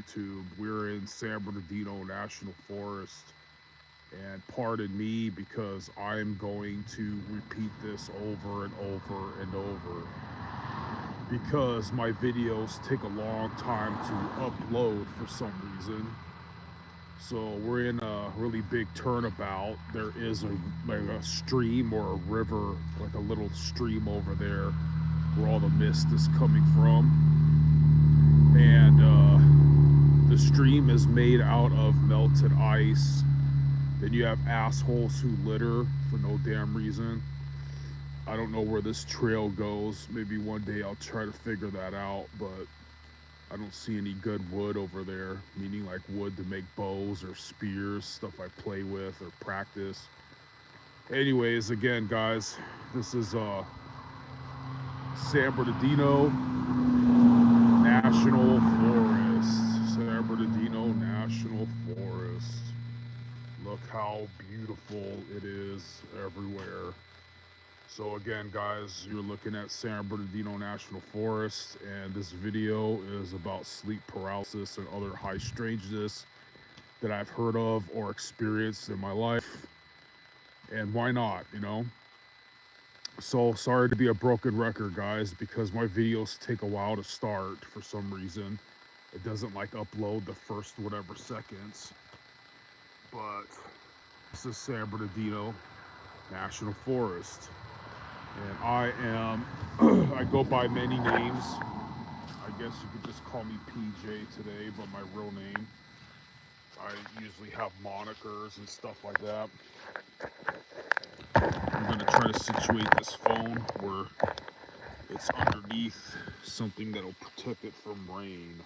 YouTube. We're in San Bernardino National Forest. And pardon me because I'm going to repeat this over and over and over because my videos take a long time to upload for some reason. So we're in a really big turnabout. There is a stream or a river, like a little stream over there where all the mist is coming from. And the stream is made out of melted ice. Then you have assholes who litter for no damn reason. I don't know where this trail goes. Maybe one day I'll try to figure that out, but I don't see any good wood over there, meaning like wood to make bows or spears, stuff I play with or practice. Anyways, again, guys, this is San Bernardino National Forest. San Bernardino National Forest. Look how beautiful it is everywhere. So again, guys, you're looking at San Bernardino National Forest, and this video is about sleep paralysis and other high strangeness that I've heard of or experienced in my life. And why not, you know? So sorry to be a broken record, guys, because my videos take a while to start for some reason. It doesn't like upload the first whatever seconds. But this is San Bernardino National Forest. And I am, I go by many names. I guess you could just call me PJ today, but my real name. I usually have monikers and stuff like that. I'm gonna try to situate this phone where it's underneath something that'll protect it from rain.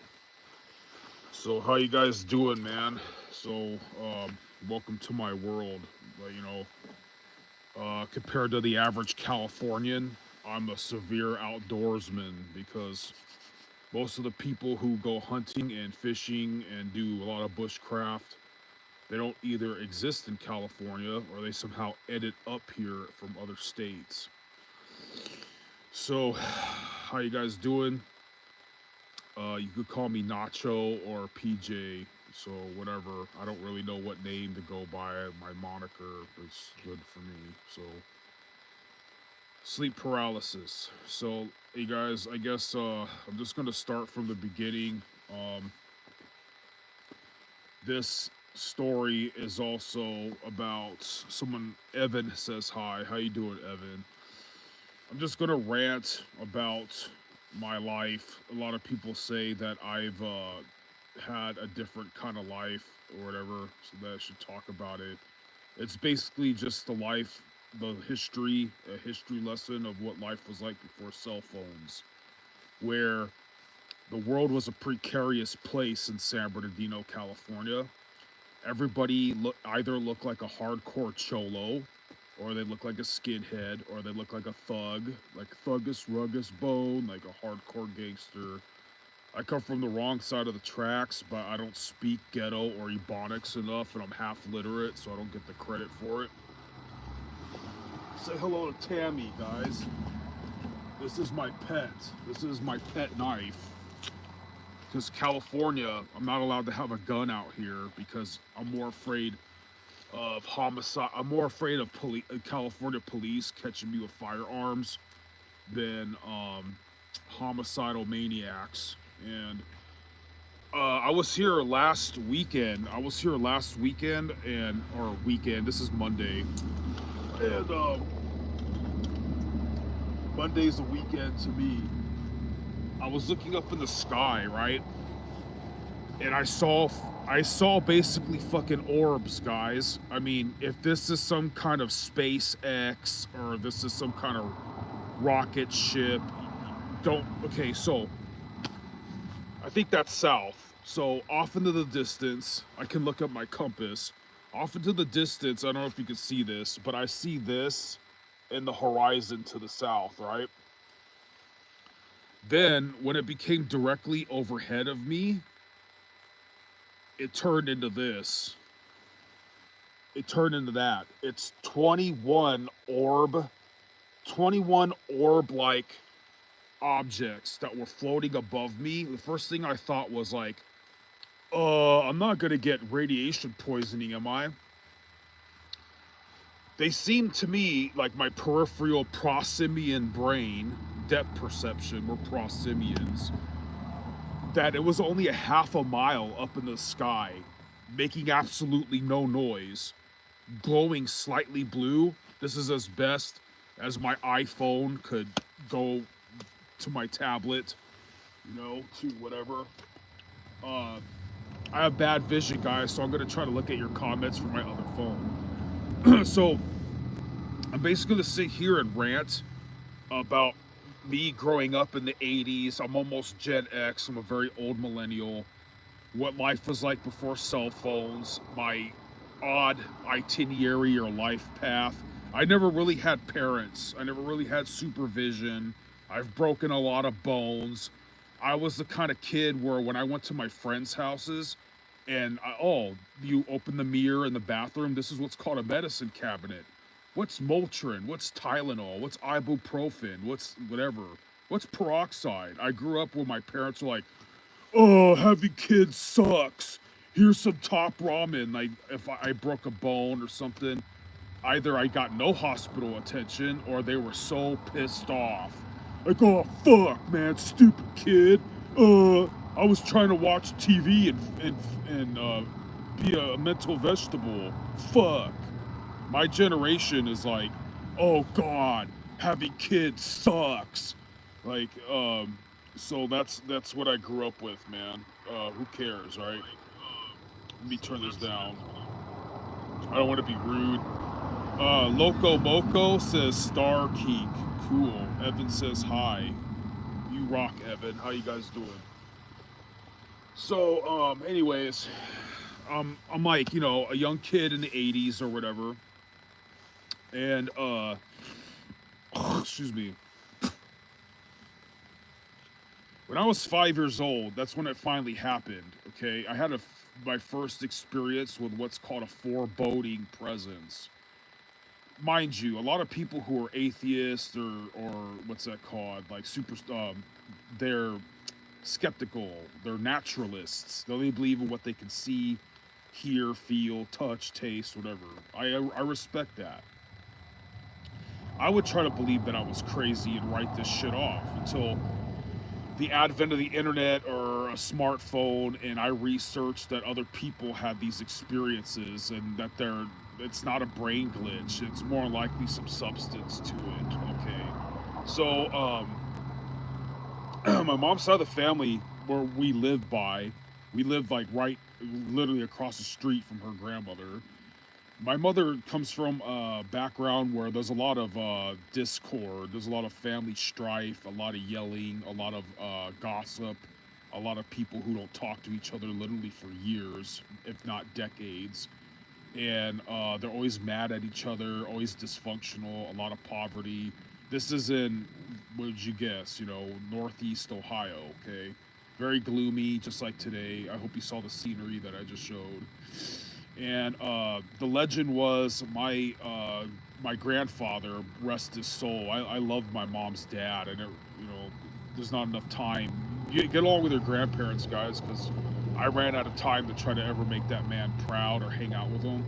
So how you guys doing, man? So welcome to my world. You know, compared to the average Californian, I'm a severe outdoorsman because most of the people who go hunting and fishing and do a lot of bushcraft, they don't either exist in California or they somehow ended up here from other states. So, how you guys doing? You could call me Nacho or PJ, so whatever. I don't really know what name to go by. My moniker is good for me. So, sleep paralysis. So, hey guys, I guess I'm just gonna start from the beginning. This story is also about someone. Evan says hi. How you doing, Evan? I'm just gonna rant about my life. A lot of people say that I've had a different kind of life or whatever, so that I should talk about it. It's basically just the life, the history, a history lesson of what life was like before cell phones, where the world was a precarious place in San Bernardino, California. Everybody either looked like a hardcore cholo, or they look like a skinhead, or they look like a thug, like Thuggus Ruggus Bone, like a hardcore gangster. I come from the wrong side of the tracks, but I don't speak ghetto or ebonics enough, and I'm half literate, so I don't get the credit for it. Say hello to Tammy, guys. This is my pet. This is my pet knife. Because California, I'm not allowed to have a gun out here because I'm more afraid of homicide. I'm more afraid of California police catching me with firearms than homicidal maniacs. And I was here last weekend. Or weekend. This is Monday, and Monday's a weekend to me. I was looking up in the sky, right? And I saw basically fucking orbs, guys. I mean, if this is some kind of SpaceX or this is some kind of rocket ship, okay, so I think that's south. So off into the distance, I can look up my compass. Off into the distance, I don't know if you can see this, but I see this in the horizon to the south, right? Then, when it became directly overhead of me, it turned into this. It turned into that. It's 21 orb like objects that were floating above me. The first thing I thought was like I'm not gonna get radiation poisoning, am I? They seem to me like my peripheral prosimian brain, depth perception, we're prosimians, that it was only a half a mile up in the sky, making absolutely no noise, glowing slightly blue. This is as best as my iPhone could go to my tablet, to whatever. Uh, I have bad vision, guys, so I'm gonna try to look at your comments from my other phone. So I'm basically gonna sit here and rant about me growing up in the 80s. I'm almost Gen X. I'm a very old millennial. What life was like before cell phones, my odd itinerary or life path. I never really had parents. I never really had supervision. I've broken a lot of bones. I was the kind of kid where when I went to my friends' houses and you open the mirror in the bathroom, this is what's called a medicine cabinet. What's Motrin? What's Tylenol? What's ibuprofen? What's whatever? What's peroxide? I grew up where my parents were like, "Oh, having kids sucks. Here's some top ramen." Like if I broke a bone or something, either I got no hospital attention or they were so pissed off. Like, "Oh fuck, man, stupid kid. I was trying to watch TV and be a mental vegetable. Fuck." My generation is like, "Oh God, having kids sucks." Like, so that's what I grew up with, man. Who cares, right? Let me turn this down. I don't want to be rude. Loco Moco says Star Geek. Cool. Evan says hi. You rock, Evan. How you guys doing? So, anyways, I'm like, a young kid in the 80s or whatever. And, excuse me. When I was 5 years old, that's when it finally happened. Okay, I had my first experience with what's called a foreboding presence. Mind you, a lot of people who are atheists or what's that called, like they're skeptical. They're naturalists. They only believe in what they can see, hear, feel, touch, taste, whatever. I respect that. I would try to believe that I was crazy and write this shit off until the advent of the internet or a smartphone, and I researched that other people had these experiences and that it's not a brain glitch. It's more likely some substance to it. Okay, so my mom's side of the family where we lived like right, literally across the street from her grandmother. My mother comes from a background where there's a lot of discord, there's a lot of family strife, a lot of yelling, a lot of gossip, a lot of people who don't talk to each other literally for years, if not decades. And they're always mad at each other, always dysfunctional, a lot of poverty. This is in, what would you guess, Northeast Ohio, okay? Very gloomy, just like today. I hope you saw the scenery that I just showed. And the legend was my grandfather, rest his soul. I loved my mom's dad. I never, there's not enough time. You get along with your grandparents, guys, because I ran out of time to try to ever make that man proud or hang out with him.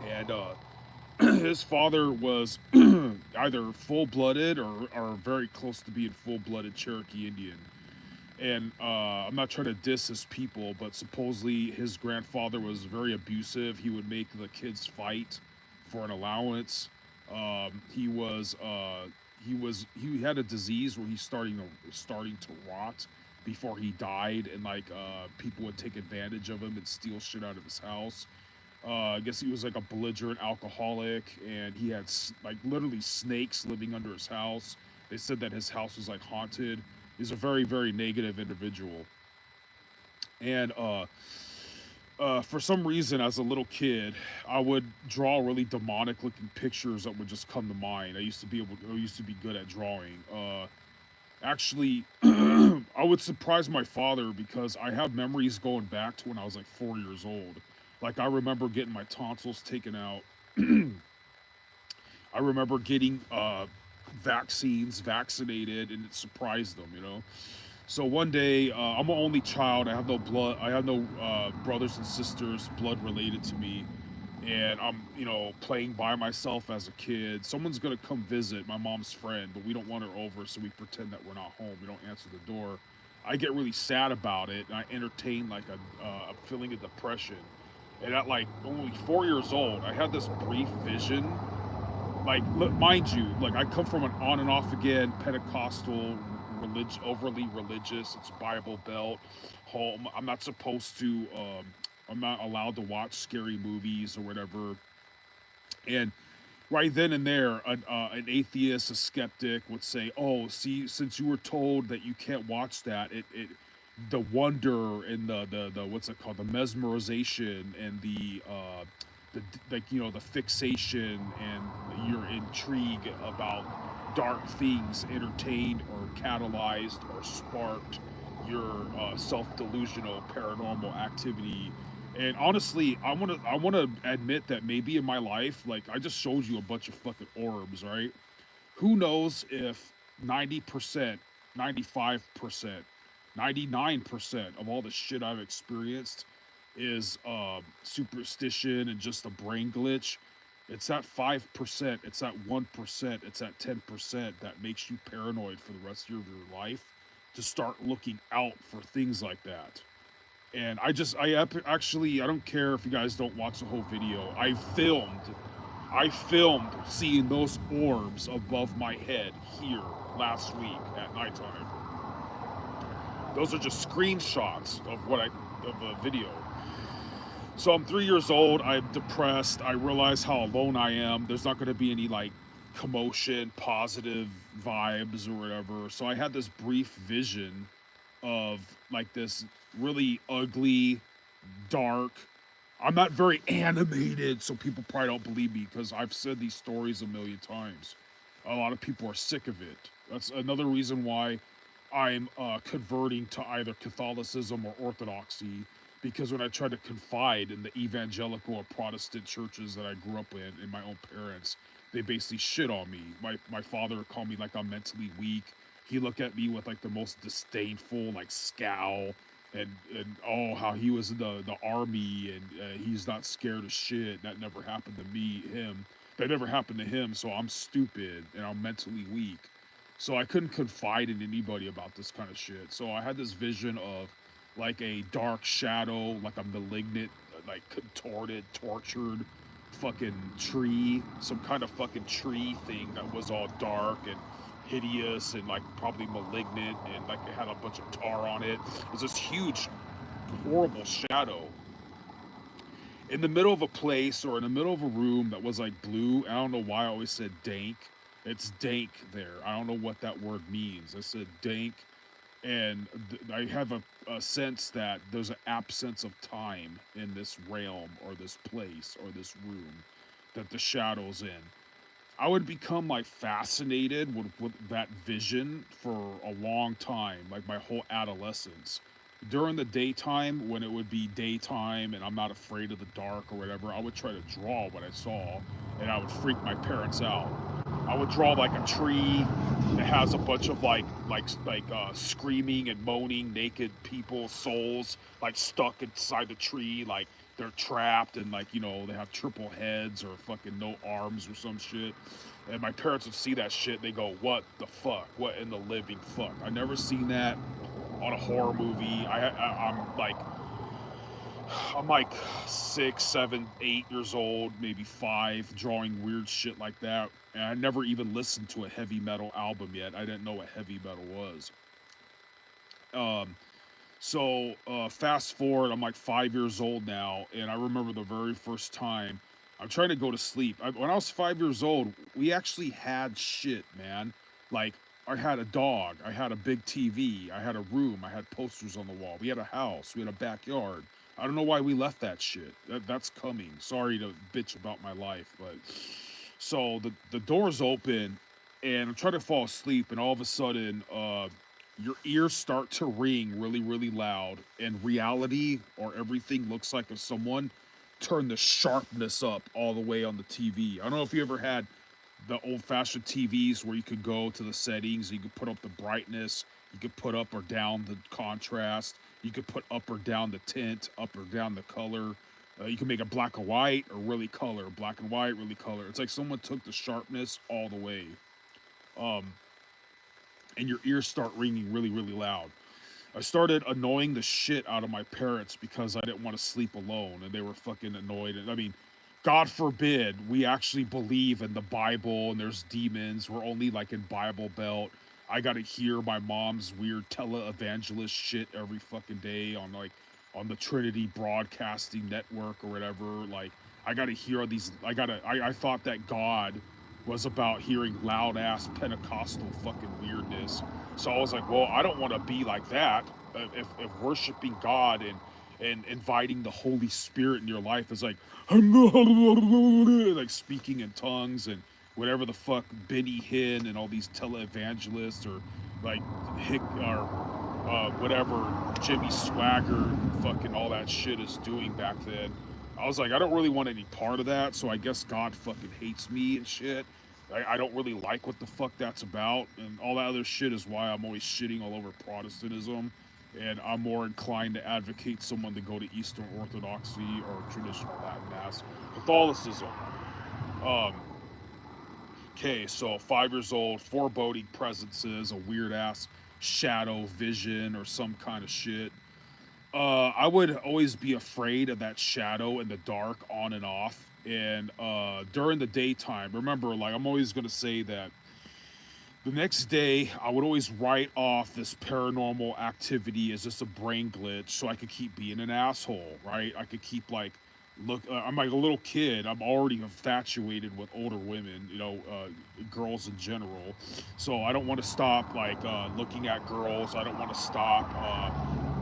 And his father was either full blooded or very close to being full blooded Cherokee Indian. And I'm not trying to diss his people, but supposedly his grandfather was very abusive. He would make the kids fight for an allowance. He had a disease where he's starting to rot before he died, and like people would take advantage of him and steal shit out of his house. I guess he was like a belligerent alcoholic, and he had like literally snakes living under his house. They said that his house was like haunted. He's a very, very negative individual. And for some reason, as a little kid, I would draw really demonic-looking pictures that would just come to mind. I used to be good at drawing. Actually, I would surprise my father because I have memories going back to when I was like 4 years old. Like I remember getting my tonsils taken out. I remember getting vaccinated, and it surprised them. So one day, I'm an only child. I have no blood. I have no brothers and sisters, blood related to me, and I'm, playing by myself as a kid. Someone's gonna come visit, my mom's friend, but we don't want her over, so we pretend that we're not home. We don't answer the door. I get really sad about it, and I entertain like a feeling of depression. And at like only 4 years old, I had this brief vision. Like, mind you, like I come from an on and off again Pentecostal, overly religious. It's Bible Belt home. I'm not supposed to. I'm not allowed to watch scary movies or whatever. And right then and there, an atheist, a skeptic would say, "Oh, see, since you were told that you can't watch that, the wonder and the what's it called, the mesmerization and the like the fixation and your intrigue about dark things entertained or catalyzed or sparked your self-delusional paranormal activity." And honestly, I want to admit that maybe in my life, like I just showed you a bunch of fucking orbs, right? Who knows if 90%, 95%, 99% of all the shit I've experienced is superstition and just a brain glitch. It's that 5%, it's that 1%, it's that 10% that makes you paranoid for the rest of your life to start looking out for things like that. And actually, I don't care if you guys don't watch the whole video. I filmed seeing those orbs above my head here last week at nighttime. Those are just screenshots of a video. So I'm 3 years old. I'm depressed. I realize how alone I am. There's not going to be any like commotion, positive vibes or whatever. So I had this brief vision of like this really ugly, dark. I'm not very animated, so people probably don't believe me because I've said these stories a million times. A lot of people are sick of it. That's another reason why I'm converting to either Catholicism or Orthodoxy, because when I try to confide in the evangelical or Protestant churches that I grew up in my own parents, they basically shit on me. My father called me like I'm mentally weak. He looked at me with like the most disdainful like scowl, and oh how he was in the army, and he's not scared of shit. That never happened to me, him. That never happened to him. So I'm stupid and I'm mentally weak. So I couldn't confide in anybody about this kind of shit. So I had this vision of like a dark shadow, like a malignant, like contorted, tortured fucking tree, some kind of fucking tree thing that was all dark and hideous and like probably malignant, and like it had a bunch of tar on it. It was this huge, horrible shadow in the middle of a place or in the middle of a room that was like blue. I don't know why I always said dank. It's dank there. I don't know what that word means. I said dank, and I have a sense that there's an absence of time in this realm or this place or this room that the shadow's in. I would become like fascinated with that vision for a long time, like my whole adolescence. During the daytime, when it would be daytime and I'm not afraid of the dark or whatever, I would try to draw what I saw, and I would freak my parents out. I would draw like a tree that has a bunch of screaming and moaning naked people, souls like stuck inside the tree, like they're trapped, and like they have triple heads or fucking no arms or some shit. And my parents would see that shit. They go, "What the fuck? What in the living fuck?" I never seen that on a horror movie. I'm like 6, 7, 8 years old, maybe 5, drawing weird shit like that. And I never even listened to a heavy metal album yet. I didn't know what heavy metal was. So fast forward, I'm like 5 years old now, and I remember the very first time I'm trying to go to sleep. When I was 5 years old, we actually had shit, man. Like I had a dog, I had a big TV, I had a room, I had posters on the wall. We had a house, we had a backyard. I don't know why we left that shit. That's coming. Sorry to bitch about my life, but so the door's open, and I'm trying to fall asleep, and all of a sudden, your ears start to ring really, really loud, and reality or everything looks like if someone turned the sharpness up all the way on the TV. I don't know if you ever had the old-fashioned TVs where you could go to the settings, you could put up the brightness, you could put up or down the contrast, you could put up or down the tint, up or down the color. You can make it black and white or really color, black and white, really color. It's like someone took the sharpness all the way, and your ears start ringing really, really loud. I started annoying the shit out of my parents because I didn't want to sleep alone, and they were fucking annoyed. And I mean, God forbid we actually believe in the Bible and there's demons. We're only like in Bible Belt. I got to hear my mom's weird televangelist shit every fucking day on like on the Trinity Broadcasting Network or whatever. Like I got to hear these. I thought that God was about hearing loud ass Pentecostal fucking weirdness. So I was like, well, I don't want to be like that. If worshiping God and inviting the Holy Spirit in your life is like like speaking in tongues and whatever the fuck Benny Hinn and all these televangelists or like Hick or whatever Jimmy Swagger fucking all that shit is doing back then. I was like, I don't really want any part of that, so I guess God fucking hates me and shit. I don't really like what the fuck that's about, and all that other shit is why I'm always shitting all over Protestantism, and I'm more inclined to advocate someone to go to Eastern Orthodoxy or traditional Latin Mass Catholicism. Um, okay, so 5 years old, foreboding presences, a weird ass shadow vision or some kind of shit. I would always be afraid of that shadow in the dark, on and off. And during the daytime, remember, like I'm always gonna say that the next day I would always write off this paranormal activity as just a brain glitch, so I could keep being an asshole, right? I could keep like look. I'm like a little kid. I'm already infatuated with older women, girls in general. So I don't want to stop like looking at girls. I don't want to stop.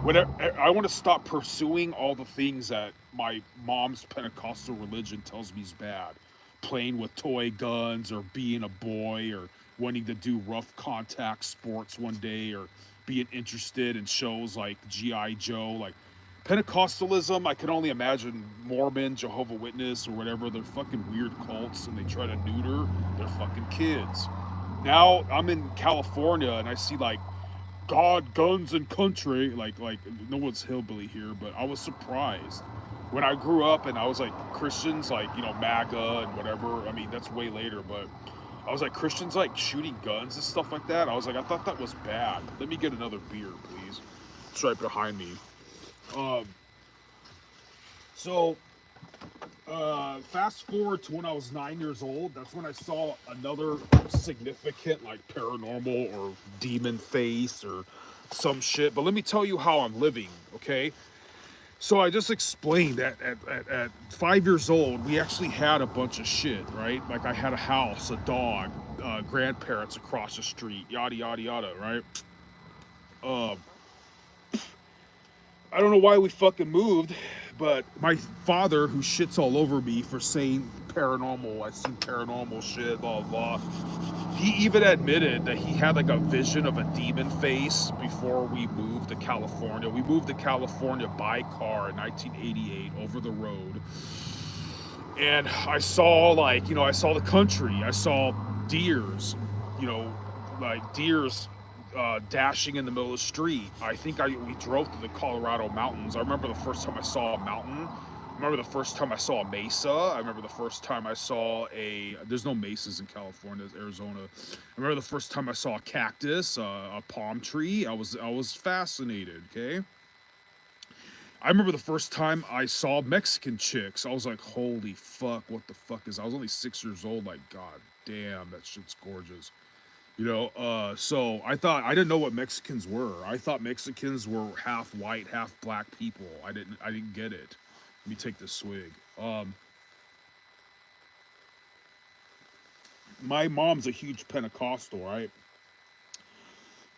Whatever, I want to stop pursuing all the things that my mom's Pentecostal religion tells me is bad. Playing with toy guns or being a boy or wanting to do rough contact sports one day or being interested in shows like G.I. Joe. Like Pentecostalism, I can only imagine Mormon, Jehovah Witness, or whatever. They're fucking weird cults and they try to neuter their fucking kids. Now I'm in California and I see like God, guns, and country. Like no one's hillbilly here, but I was surprised when I grew up and I was like Christians, like MAGA and whatever. I mean, that's way later, but I was like Christians like shooting guns and stuff like that. I was like, I thought that was bad. Let me get another beer, please. It's right behind me. Um, so fast forward to when I was 9 years old. That's when I saw another significant, like, paranormal or demon face or some shit. But let me tell you how I'm living, okay? So I just explained that at 5 years old, we actually had a bunch of shit, right? Like I had a house, a dog, grandparents across the street, yada yada yada, right? Uh, I don't know why we fucking moved, but my father, who shits all over me for saying paranormal, I've seen paranormal shit, blah, blah, he even admitted that he had like a vision of a demon face before we moved to California. We moved to California by car in 1988 over the road. And I saw like, I saw the country. I saw deers, you know, like deers dashing in the middle of the street. We drove through the Colorado mountains. I remember the first time I saw a mountain. I remember the first time I saw a mesa. I remember the first time I saw there's no mesas in California, it's Arizona. I remember the first time I saw a cactus, a palm tree. I was fascinated. Okay. I remember the first time I saw Mexican chicks. I was like, holy fuck, what the fuck is? I was only 6 years old. Like, god damn, that shit's gorgeous. So I didn't know what Mexicans were. I thought Mexicans were half white, half black people. I didn't get it. Let me take this swig. My mom's a huge Pentecostal, right?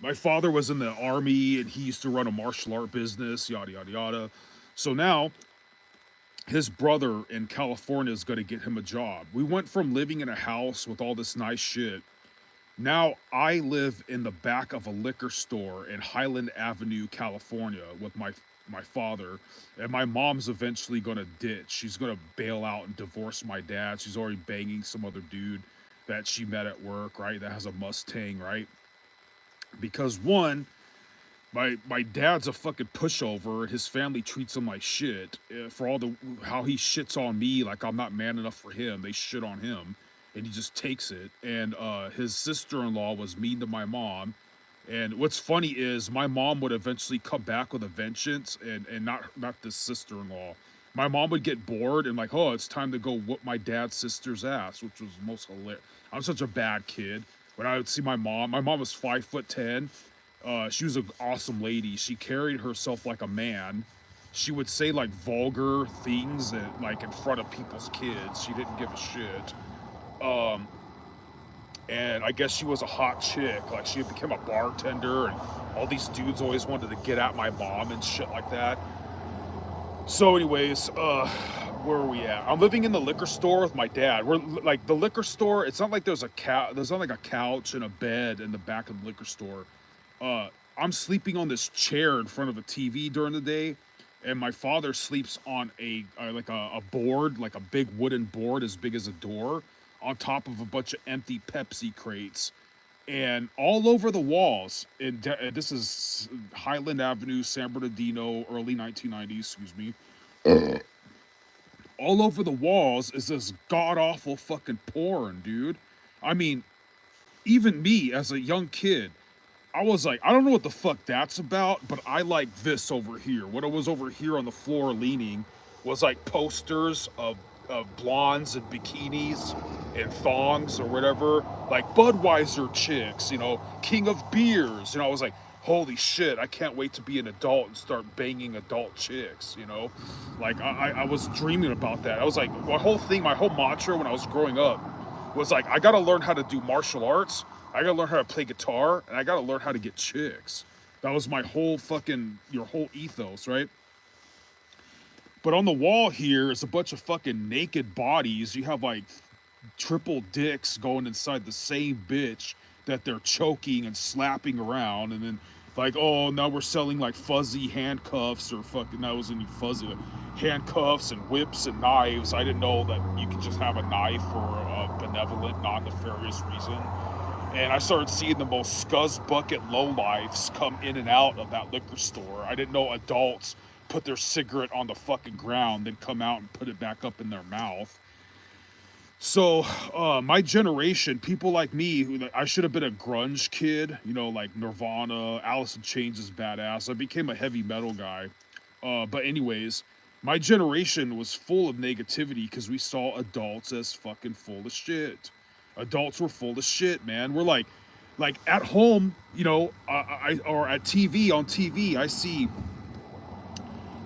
My father was in the army and he used to run a martial art business, yada yada yada. So now his brother in California is going to get him a job. We went from living in a house with all this nice shit. Now I live in the back of a liquor store in Highland Avenue, California, with my father, and my mom's eventually gonna ditch. She's gonna bail out and divorce my dad. She's already banging some other dude. that she met at work, right? That has a Mustang, right? Because one, my dad's a fucking pushover. His family treats him like shit for all the how he shits on me like I'm not man enough for him. They shit on him, and he just takes it. And his sister-in-law was mean to my mom. And what's funny is my mom would eventually come back with a vengeance, and not this sister-in-law. My mom would get bored and like, oh, it's time to go whoop my dad's sister's ass, which was most hilarious. I'm such a bad kid. When I would see my mom was 5'10". She was an awesome lady. She carried herself like a man. She would say like vulgar things that, like in front of people's kids. She didn't give a shit. And I guess she was a hot chick. Like she became a bartender, and all these dudes always wanted to get at my mom and shit like that. So, anyways, where are we at? I'm living in the liquor store with my dad. We're like the liquor store. It's not like there's not like a couch and a bed in the back of the liquor store. I'm sleeping on this chair in front of a TV during the day, and my father sleeps on a board, like a big wooden board as big as a door, on top of a bunch of empty Pepsi crates. And all over the walls, this is Highland Avenue, San Bernardino, early 1990s, excuse me. All over the walls is this god awful fucking porn, dude. I mean, even me as a young kid, I was like, I don't know what the fuck that's about, but I like this over here. What it was over here on the floor leaning was like posters of blondes and bikinis and thongs or whatever, like Budweiser chicks, King of Beers. I was like, holy shit, I can't wait to be an adult and start banging adult chicks. Like, I was dreaming about that. I was like, my whole mantra when I was growing up was like, I gotta learn how to do martial arts, I gotta learn how to play guitar, and I gotta learn how to get chicks. That was my your whole ethos, right? But on the wall here is a bunch of fucking naked bodies. You have like triple dicks going inside the same bitch that they're choking and slapping around. And then like, oh, now we're selling like fuzzy handcuffs or fucking, that wasn't even fuzzy, like handcuffs and whips and knives. I didn't know that you could just have a knife for a benevolent, non-nefarious reason. And I started seeing the most scuzz bucket lowlifes come in and out of that liquor store. I didn't know adults put their cigarette on the fucking ground, then come out and put it back up in their mouth. So, my generation, people like me, I should have been a grunge kid, like Nirvana, Alice in Chains is badass. I became a heavy metal guy. But anyways, my generation was full of negativity because we saw adults as fucking full of shit. Adults were full of shit, man. We're like at home, or at TV, on TV, I see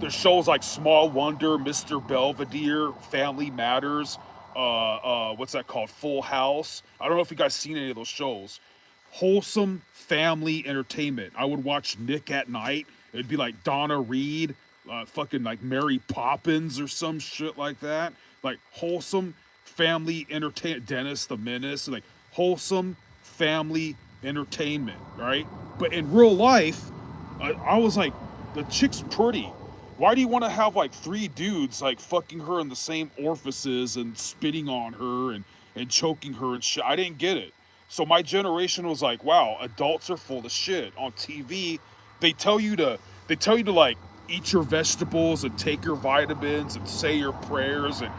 there's shows like Small Wonder, Mr. Belvedere, Family Matters, what's that called? Full House. I don't know if you guys seen any of those shows. Wholesome family entertainment. I would watch Nick at Night. It'd be like Donna Reed, fucking like Mary Poppins or some shit like that. Like wholesome family entertainment. Dennis the Menace. Like wholesome family entertainment, right? But in real life, I was like, the chick's pretty. Why do you want to have like three dudes like fucking her in the same orifices and spitting on her and choking her and shit? I didn't get it. So my generation was like, wow, adults are full of shit. On TV, they tell you to like eat your vegetables and take your vitamins and say your prayers and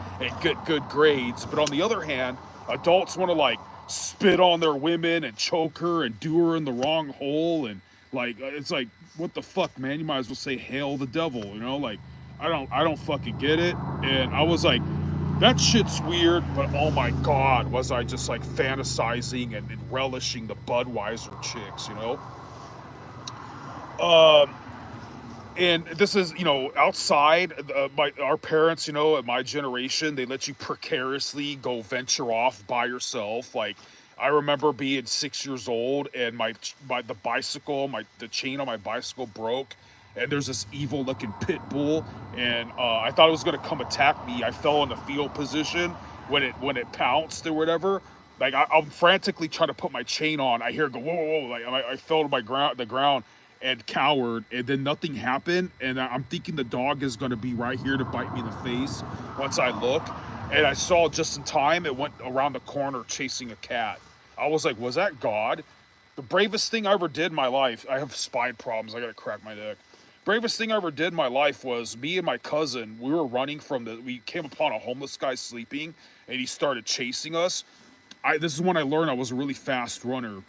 get good grades. But on the other hand, adults want to like spit on their women and choke her and do her in the wrong hole, and like it's like, what the fuck, man? You might as well say hail the devil, like I don't fucking get it. And I was like, that shit's weird, but oh my god, was I just like fantasizing and relishing the Budweiser chicks. And this is, outside, our parents, at my generation, they let you precariously go venture off by yourself. Like, I remember being 6 years old and the chain on my bicycle broke, and there's this evil looking pit bull, and I thought it was gonna come attack me. I fell in the fetal position when it pounced or whatever. Like I'm frantically trying to put my chain on. I hear it go whoa, whoa, whoa. Like I fell to the ground and cowered, and then nothing happened. And I'm thinking the dog is gonna be right here to bite me in the face once I look. And I saw just in time, it went around the corner chasing a cat. I was like, was that God? The bravest thing I ever did in my life, I have spine problems, I gotta crack my neck. Bravest thing I ever did in my life was me and my cousin, we were running we came upon a homeless guy sleeping, and he started chasing us. This is when I learned I was a really fast runner.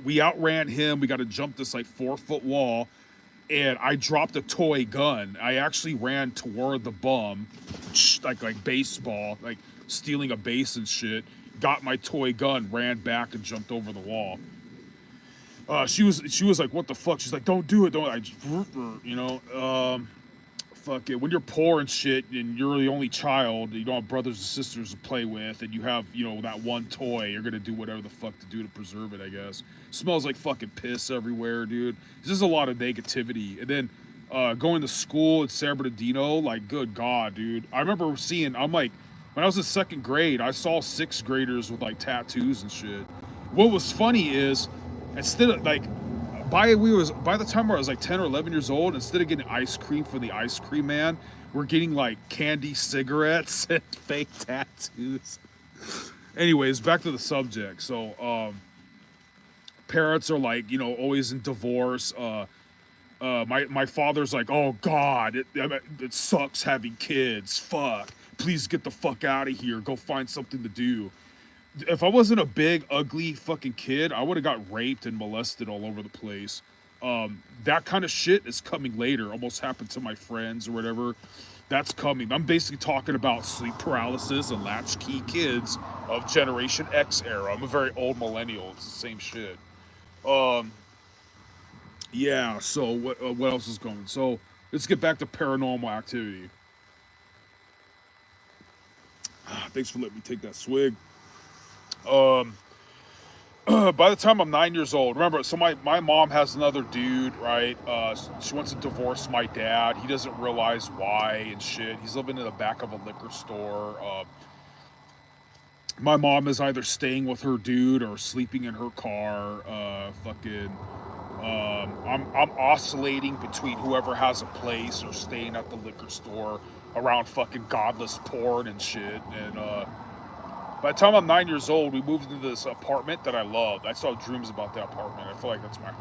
We outran him, we got to jump this like 4 foot wall, and I dropped a toy gun. I actually ran toward the bum, like baseball, like stealing a base and shit. Got my toy gun, ran back, and jumped over the wall. She was like, "What the fuck?" She's like, "Don't do it, don't." I just, you know, fuck it. When you're poor and shit, and you're the only child, you don't have brothers and sisters to play with, and you have, you know, that one toy, you're gonna do whatever the fuck to do to preserve it, I guess. Smells like fucking piss everywhere, dude. There's just a lot of negativity. And then going to school in San Bernardino, like, good God, dude. I remember I'm like, when I was in second grade, I saw sixth graders with like tattoos and shit. What was funny is, instead of like, by the time I was like 10 or 11 years old, instead of getting ice cream for the ice cream man, we're getting like candy cigarettes and fake tattoos. Anyways, back to the subject. So parents are like, you know, always in divorce. My father's like, oh God, it sucks having kids. Fuck, please get the fuck out of here. Go find something to do. If I wasn't a big, ugly fucking kid, I would have got raped and molested all over the place. That kind of shit is coming later. Almost happened to my friends or whatever. That's coming. I'm basically talking about sleep paralysis and latchkey kids of Generation X era. I'm a very old millennial. It's the same shit. Um, yeah. So what else is going? So let's get back to paranormal activity. Thanks for letting me take that swig. Um, by the time I'm 9 years old, remember, so my mom has another dude, right? She wants to divorce my dad. He doesn't realize why and shit. He's living in the back of a liquor store. My mom is either staying with her dude or sleeping in her car. I'm oscillating between whoever has a place or staying at the liquor store around fucking godless porn and shit. And by the time I'm 9 years old, we moved into this apartment that I loved. I saw dreams about that apartment. I feel like that's my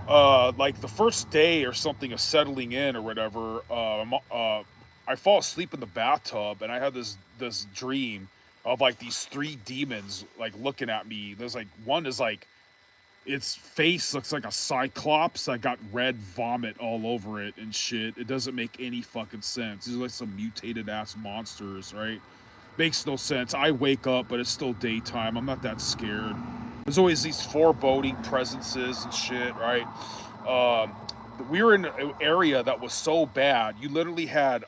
home. Like the first day or something of settling in or whatever, I fall asleep in the bathtub and I had this dream of like these three demons like looking at me. There's like one is like its face looks like a cyclops. I got red vomit all over it and shit. It doesn't make any fucking sense. These are like some mutated ass monsters, right? Makes no sense. I wake up, but it's still daytime. I'm not that scared. There's always these foreboding presences and shit, right? Um, we were in an area that was so bad. You literally had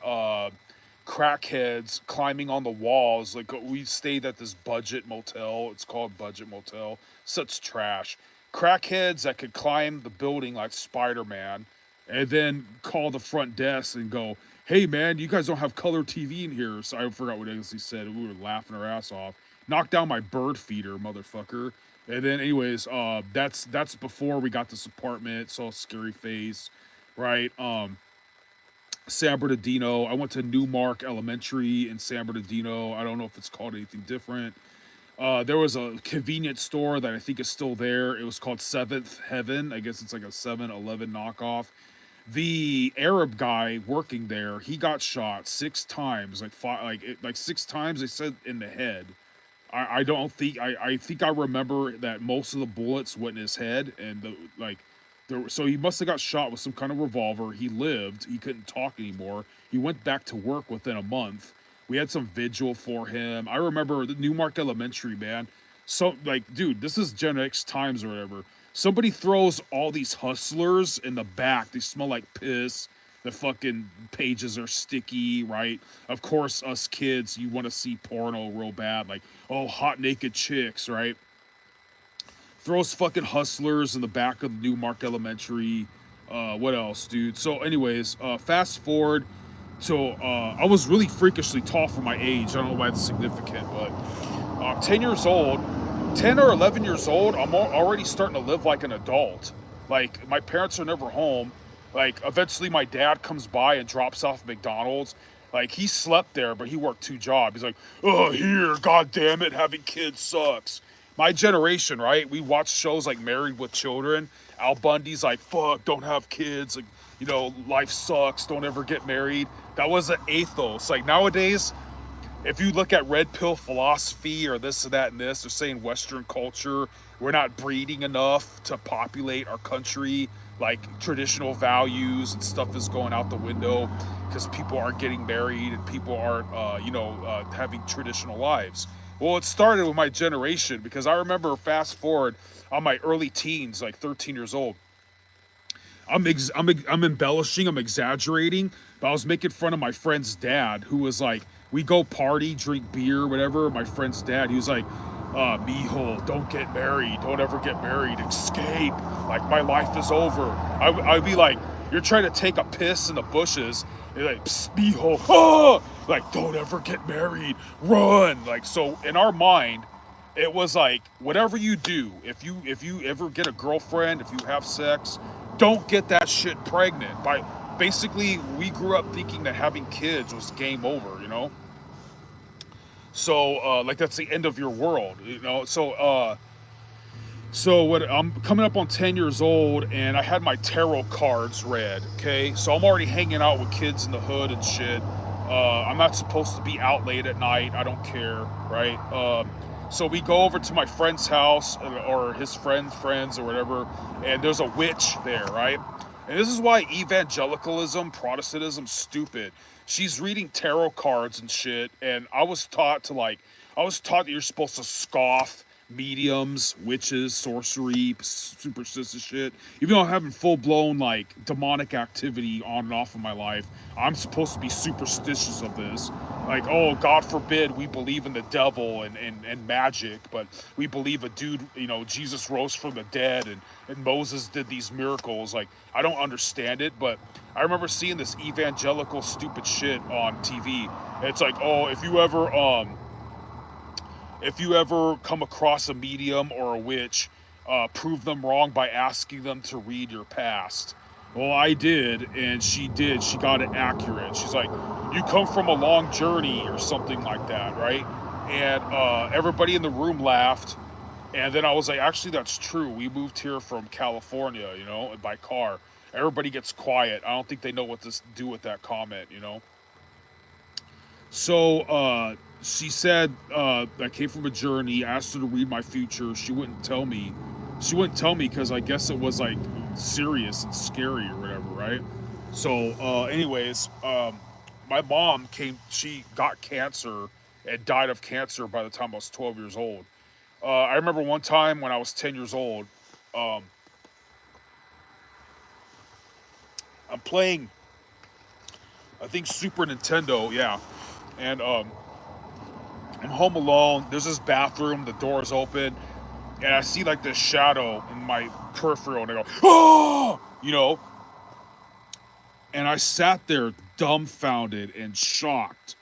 crackheads climbing on the walls. Like we stayed at this budget motel. It's called Budget Motel. Such trash. Crackheads that could climb the building like Spider-Man, and then call the front desk and go, "Hey man, you guys don't have color TV in here." So I forgot what he said. We were laughing our ass off. Knocked down my bird feeder, motherfucker. And then, anyways, that's before we got this apartment. Saw a scary face, right? San Bernardino. I went to Newmark Elementary in San Bernardino. I don't know if it's called anything different. There was a convenience store that I think is still there. It was called Seventh Heaven. I guess it's like a 7-Eleven knockoff. The Arab guy working there, he got shot 6 times, like 6 times. They said in the head. I don't think I think I remember that most of the bullets went in his head, and so he must have got shot with some kind of revolver. He lived. He couldn't talk anymore. He went back to work within a month. We had some vigil for him. I remember the Newmark Elementary, man. So like, dude, this is Gen X times or whatever. Somebody throws all these hustlers in the back. They smell like piss. The fucking pages are sticky, right? Of course, us kids, you want to see porno real bad. Like, oh, hot naked chicks, right? Throws fucking hustlers in the back of the Newmark Elementary. What else, dude? So, anyways, fast forward. So, I was really freakishly tall for my age. I don't know why it's significant, but 10 years old, 10 or 11 years old, I'm already starting to live like an adult. Like, my parents are never home. Like, eventually my dad comes by and drops off McDonald's. Like, he slept there, but he worked two jobs. He's like, oh, here, god damn it, having kids sucks. My generation, right? We watch shows like Married with Children. Al Bundy's like, fuck, don't have kids. Like, life sucks. Don't ever get married. That was an ethos. Like, nowadays, if you look at red pill philosophy or this and that and this, they're saying Western culture, we're not breeding enough to populate our country. Like, traditional values and stuff is going out the window because people aren't getting married and people aren't, having traditional lives. Well, it started with my generation because I remember, fast forward, on my early teens, like 13 years old. I'm embellishing, I'm exaggerating, but I was making fun of my friend's dad, who was like, we go party, drink beer, whatever. My friend's dad, he was like, mijo, don't get married, don't ever get married, escape, like my life is over. I'd be like, you're trying to take a piss in the bushes, and like, psst, mijo, like, don't ever get married, run. Like, so in our mind, it was like, whatever you do, if you ever get a girlfriend, if you have sex, don't get that shit pregnant. By basically, we grew up thinking that having kids was game over. So like, that's the end of your world. So what, I'm coming up on 10 years old, and I had my tarot cards read. Okay, so I'm already hanging out with kids in the hood and shit. I'm not supposed to be out late at night. I don't care, right? So we go over to my friend's house, or his friends or whatever, and there's a witch there, right? And this is why evangelicalism, Protestantism's stupid. She's reading tarot cards and shit, and I was taught that you're supposed to scoff mediums, witches, sorcery, superstitious shit. Even though I'm having full blown like demonic activity on and off in my life, I'm supposed to be superstitious of this. Like, oh, God forbid we believe in the devil and magic, but we believe a dude, Jesus rose from the dead, and Moses did these miracles. Like, I don't understand it, but I remember seeing this evangelical stupid shit on TV. It's like, oh, if you ever come across a medium or a witch, prove them wrong by asking them to read your past. Well, I did, and she did. She got it accurate. She's like, you come from a long journey or something like that, right? And everybody in the room laughed. And then I was like, actually, that's true. We moved here from California, by car. Everybody gets quiet. I don't think they know what to do with that comment. So she said, I came from a journey. I asked her to read my future. She wouldn't tell me. She wouldn't tell me because I guess it was like serious and scary or whatever, right? So, anyways, my mom came. She got cancer and died of cancer by the time I was 12 years old. I remember one time when I was 10 years old. Um, I'm playing, I think, Super Nintendo, yeah, and I'm home alone. There's this bathroom. The door is open, and I see like this shadow in my peripheral, and I go, oh, and I sat there dumbfounded and shocked.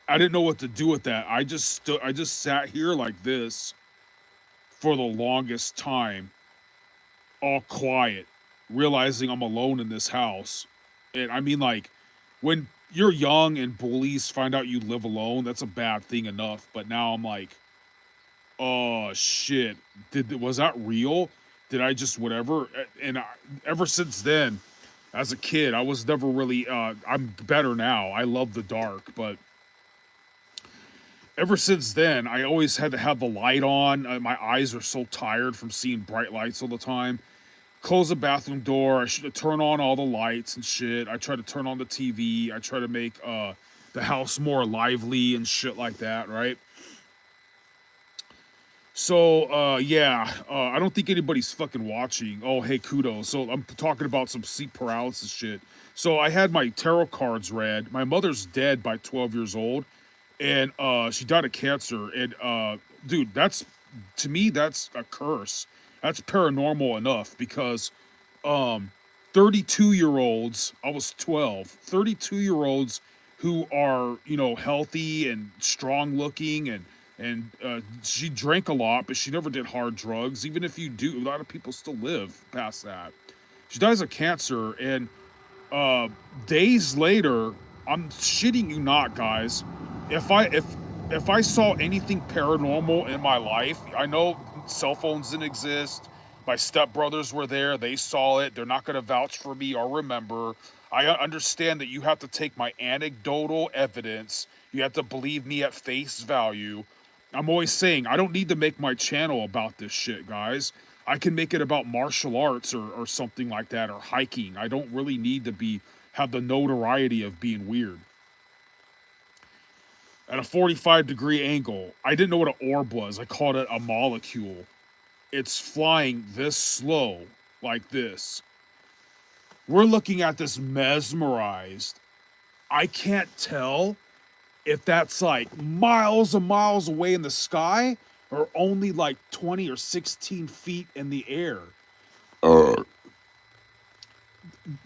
I didn't know what to do with that. I just sat here like this for the longest time, all quiet, realizing I'm alone in this house. And I mean, like, when you're young and bullies find out you live alone, that's a bad thing enough. But now I'm like, oh shit, was that real? Did I just whatever? And ever since then, as a kid, I was never really. I'm better now. I love the dark, but ever since then, I always had to have the light on. My eyes are so tired from seeing bright lights all the time. Close the bathroom door. I should turn on all the lights and shit. I try to turn on the TV. I try to make the house more lively and shit like that, right? So, yeah, I don't think anybody's fucking watching. Oh, hey, kudos. So, I'm talking about some sleep paralysis shit. So, I had my tarot cards read. My mother's dead by 12 years old, and she died of cancer. And, dude, to me, that's a curse. That's paranormal enough because 32-year-olds, I was 12, 32-year-olds who are, healthy and strong looking, and she drank a lot, but she never did hard drugs. Even if you do, a lot of people still live past that. She dies of cancer, and uh, days later, I'm shitting you not, guys. If I saw anything paranormal in my life, I know cell phones didn't exist. My stepbrothers were there; they saw it. They're not going to vouch for me or remember. I understand that you have to take my anecdotal evidence. You have to believe me at face value. I'm always saying I don't need to make my channel about this shit, guys. I can make it about martial arts or something like that, or hiking. I don't really need to be have the notoriety of being weird. At a 45-degree angle, I didn't know what an orb was. I called it a molecule. It's flying this slow, like this. We're looking at this mesmerized. I can't tell if that's like miles and miles away in the sky or only like 20 or 16 feet in the air.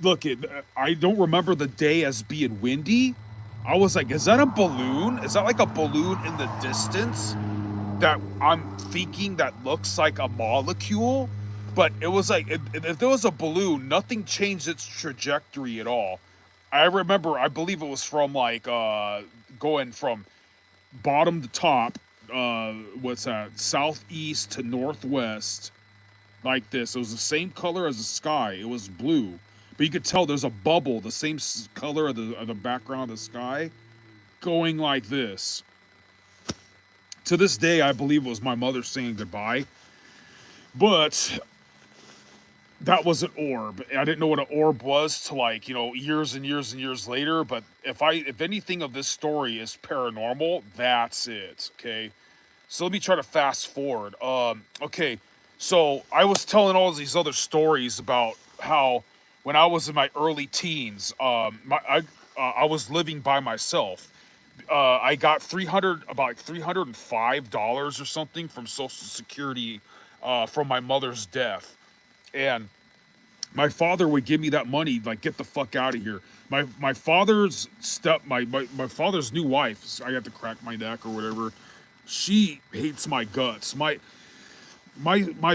Look, I don't remember the day as being windy. I was like, is that a balloon? Is that like a balloon in the distance that I'm thinking that looks like a molecule? But it was like, if there was a balloon, nothing changed its trajectory at all. I remember, I believe it was from like going from bottom to top, what's that, southeast to northwest, like this. It was the same color as the sky. It was blue. But you could tell there's a bubble, the same color of the background of the sky, going like this. To this day, I believe it was my mother saying goodbye. But that was an orb. I didn't know what an orb was till like, years and years and years later. But if anything of this story is paranormal, that's it. Okay. So let me try to fast forward. Okay. So I was telling all these other stories about how when I was in my early teens, I was living by myself. I got about $305 or something from Social Security from my mother's death. And my father would give me that money, like, get the fuck out of here. My father's my father's new wife, I got to crack my neck or whatever. She hates my guts. My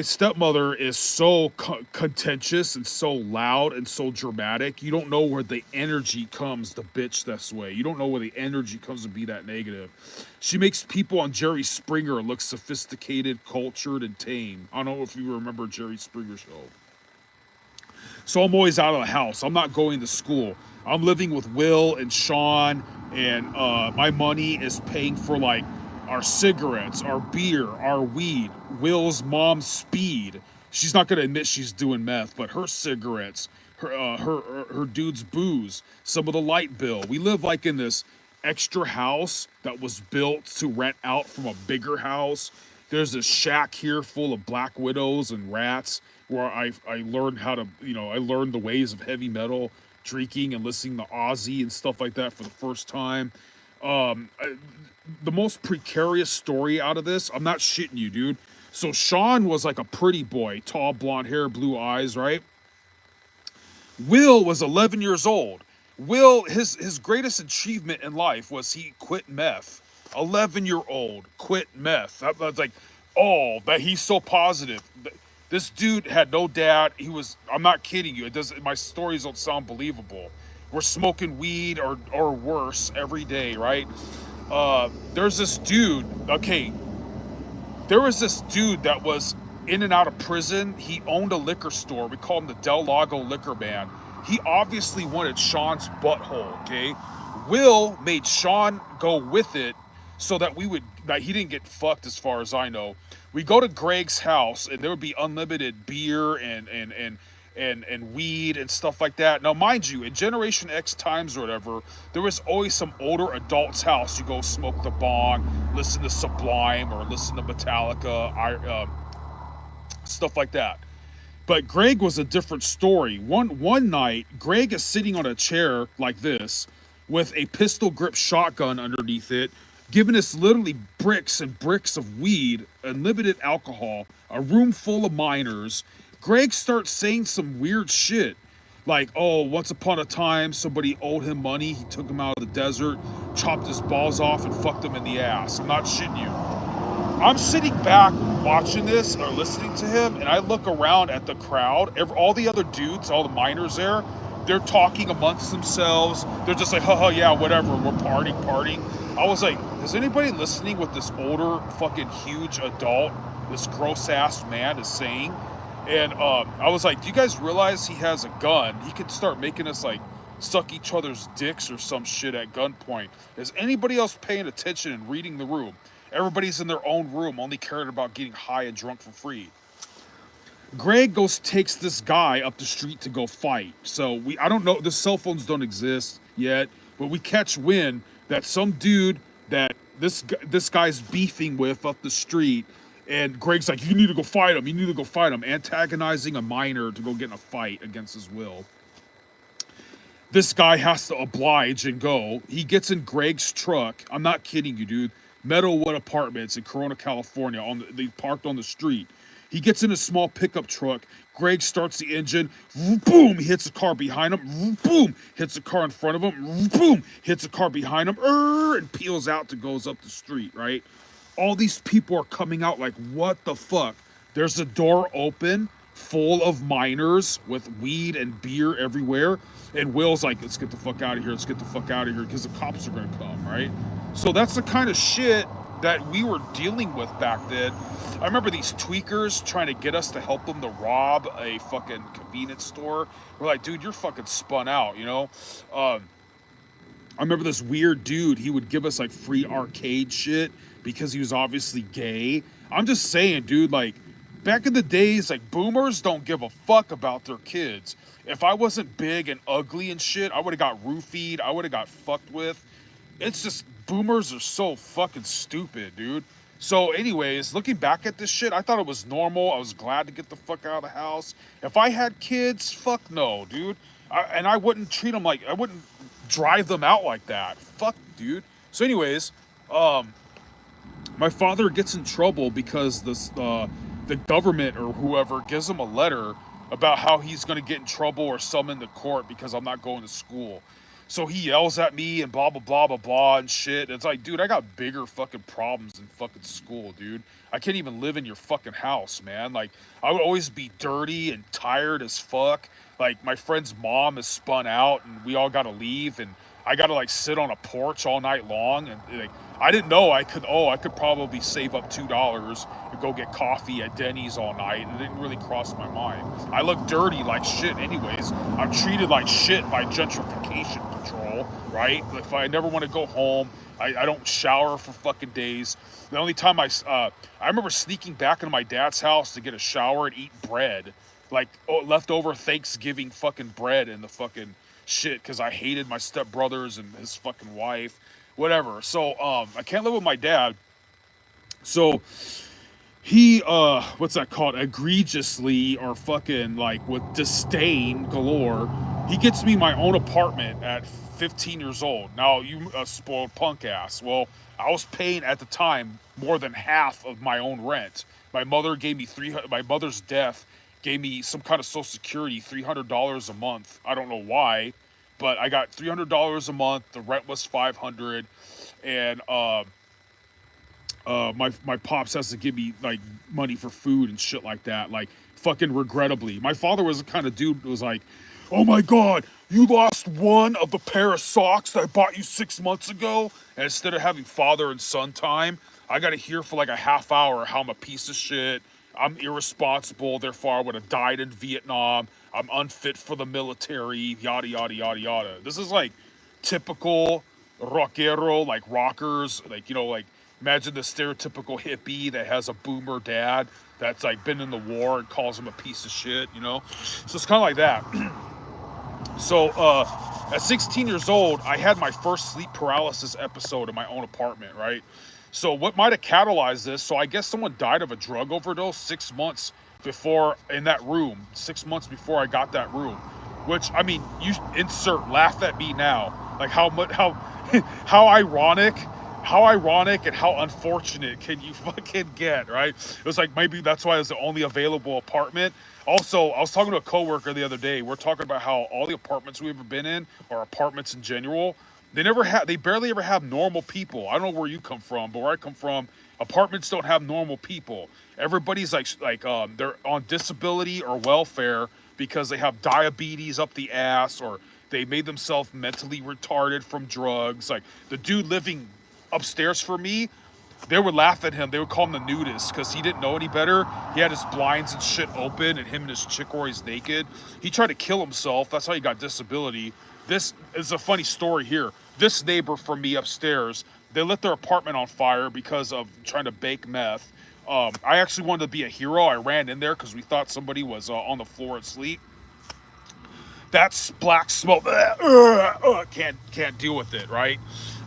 stepmother is so contentious and so loud and so dramatic. You don't know where the energy comes to bitch this way. You don't know where the energy comes to be that negative. She makes people on Jerry Springer look sophisticated, cultured, and tame. I don't know if you remember Jerry Springer show. So I'm always out of the house. I'm not going to school. I'm living with Will and Sean, and my money is paying for like our cigarettes, our beer, our weed, Will's mom's speed. She's not gonna admit she's doing meth, but her cigarettes, her dude's booze, some of the light bill. We live like in this extra house that was built to rent out from a bigger house. There's this shack here full of black widows and rats where I learned how to, I learned the ways of heavy metal, drinking and listening to Ozzy and stuff like that for the first time. The most precarious story out of this, I'm not shitting you, dude. So Sean was like a pretty boy, tall, blonde hair, blue eyes, right? Will was 11 years old. Will, his greatest achievement in life was he quit meth. 11-year-old quit meth. That's like, oh, that he's so positive. This dude had no dad. I'm not kidding you. My stories don't sound believable. We're smoking weed or worse every day, right? There's this dude, okay, there was this dude that was in and out of prison. He owned a liquor store. We call him the Del Lago Liquor Man. He obviously wanted Sean's butthole, okay? Will made Sean go with it so that he didn't get fucked as far as I know. We go to Greg's house and there would be unlimited beer and weed and stuff like that. Now, mind you, in Generation X times or whatever, there was always some older adult's house. You go smoke the bong, listen to Sublime or listen to Metallica, stuff like that. But Greg was a different story. One night, Greg is sitting on a chair like this with a pistol grip shotgun underneath it, giving us literally bricks and bricks of weed, unlimited alcohol, a room full of minors. Greg starts saying some weird shit. Like, oh, once upon a time, somebody owed him money. He took him out of the desert, chopped his balls off, and fucked him in the ass. I'm not shitting you. I'm sitting back watching this or listening to him, and I look around at the crowd. All the other dudes, all the miners there, they're talking amongst themselves. They're just like, haha, yeah, whatever, we're partying. I was like, is anybody listening what this older, fucking huge adult, this gross ass man is saying? And I was like, do you guys realize he has a gun? He could start making us like suck each other's dicks or some shit at gunpoint. Is anybody else paying attention and reading the room? Everybody's in their own room, only caring about getting high and drunk for free. Greg takes this guy up the street to go fight. So I don't know, the cell phones don't exist yet, but we catch wind that some dude that this guy's beefing with up the street, and Greg's like, you need to go fight him, antagonizing a miner to go get in a fight against his will. This guy has to oblige and go. He gets in Greg's truck. I'm not kidding you, dude. Meadowwood Apartments in Corona, California. They parked on the street. He gets in a small pickup truck. Greg starts the engine. Boom! Hits a car behind him. Boom! Hits a car in front of him. Boom! Hits a car behind him. And peels out and goes up the street, right? All these people are coming out like, what the fuck? There's a door open full of miners with weed and beer everywhere. And Will's like, let's get the fuck out of here. Because the cops are going to come, right? So that's the kind of shit that we were dealing with back then. I remember these tweakers trying to get us to help them to rob a fucking convenience store. We're like, dude, you're fucking spun out, you know? I remember this weird dude, he would give us like free arcade shit because he was obviously gay. I'm just saying, dude, like, back in the days, like, boomers don't give a fuck about their kids. If I wasn't big and ugly and shit, I would have got roofied. I would have got fucked with. It's just, boomers are so fucking stupid, dude. So anyways, looking back at this shit, I thought it was normal. I was glad to get the fuck out of the house. If I had kids, fuck no, dude. I wouldn't treat them like, I wouldn't drive them out like that. Fuck, dude. So anyways, my father gets in trouble because the government or whoever gives him a letter about how he's going to get in trouble or summoned to court because I'm not going to school. So he yells at me and blah, blah, blah, blah, blah and shit. It's like, dude, I got bigger fucking problems than fucking school, dude. I can't even live in your fucking house, man. Like, I would always be dirty and tired as fuck. Like, my friend's mom is spun out and we all got to leave and I got to like sit on a porch all night long. And like, I didn't know I could probably save up $2 and go get coffee at Denny's all night. It didn't really cross my mind. I look dirty like shit anyways. I'm treated like shit by gentrification control, right? If I never want to go home, I don't shower for fucking days. The only time I remember sneaking back into my dad's house to get a shower and eat bread. Like leftover Thanksgiving fucking bread in the fucking shit because I hated my stepbrothers and his fucking wife. Whatever. So I can't live with my dad. So he what's that called? Egregiously or fucking like with disdain galore, he gets me my own apartment at 15 years old. Now you spoiled punk ass. Well, I was paying at the time more than half of my own rent. My mother gave me my mother's death gave me some kind of Social Security, $300 a month. I don't know why, but I got $300 a month. The rent was $500, and my pops has to give me like money for food and shit like that. Like fucking regrettably, my father was the kind of dude who was like, "Oh my god, you lost one of the pair of socks that I bought you 6 months ago," and instead of having father and son time, I got to hear for like a half hour how I'm a piece of shit. I'm irresponsible, therefore I would have died in Vietnam. I'm unfit for the military, yada, yada, yada, yada. This is like typical rockero, like rockers, like, you know, like imagine the stereotypical hippie that has a boomer dad that's like been in the war and calls him a piece of shit, you know? So it's kind of like that. So at 16 years old, I had my first sleep paralysis episode in my own apartment, right? So what might have catalyzed this? So I guess someone died of a drug overdose 6 months before in that room, 6 months before I got that room. Which, I mean, you laugh at me now. Like how how ironic and how unfortunate can you fucking get, right? It was like maybe that's why it was the only available apartment. Also, I was talking to a coworker the other day. We're talking about how all the apartments we've ever been in, or apartments in general, they barely ever have normal people. I don't know where you come from, but where I come from, Apartments don't have normal people. Everybody's they're on disability or welfare because they have diabetes up the ass, or they made themselves mentally retarded from drugs. Like the dude living upstairs for me, they would laugh at him. They would call him the nudist because he didn't know any better. He had his blinds and shit open, and him and his chick were always naked. He tried to kill himself. That's how he got disability. This is a funny story here. This neighbor from me upstairs, they lit their apartment on fire because of trying to bake meth. I actually wanted to be a hero. I ran in there because we thought somebody was on the floor asleep. That's black smoke. Can't deal with it, right?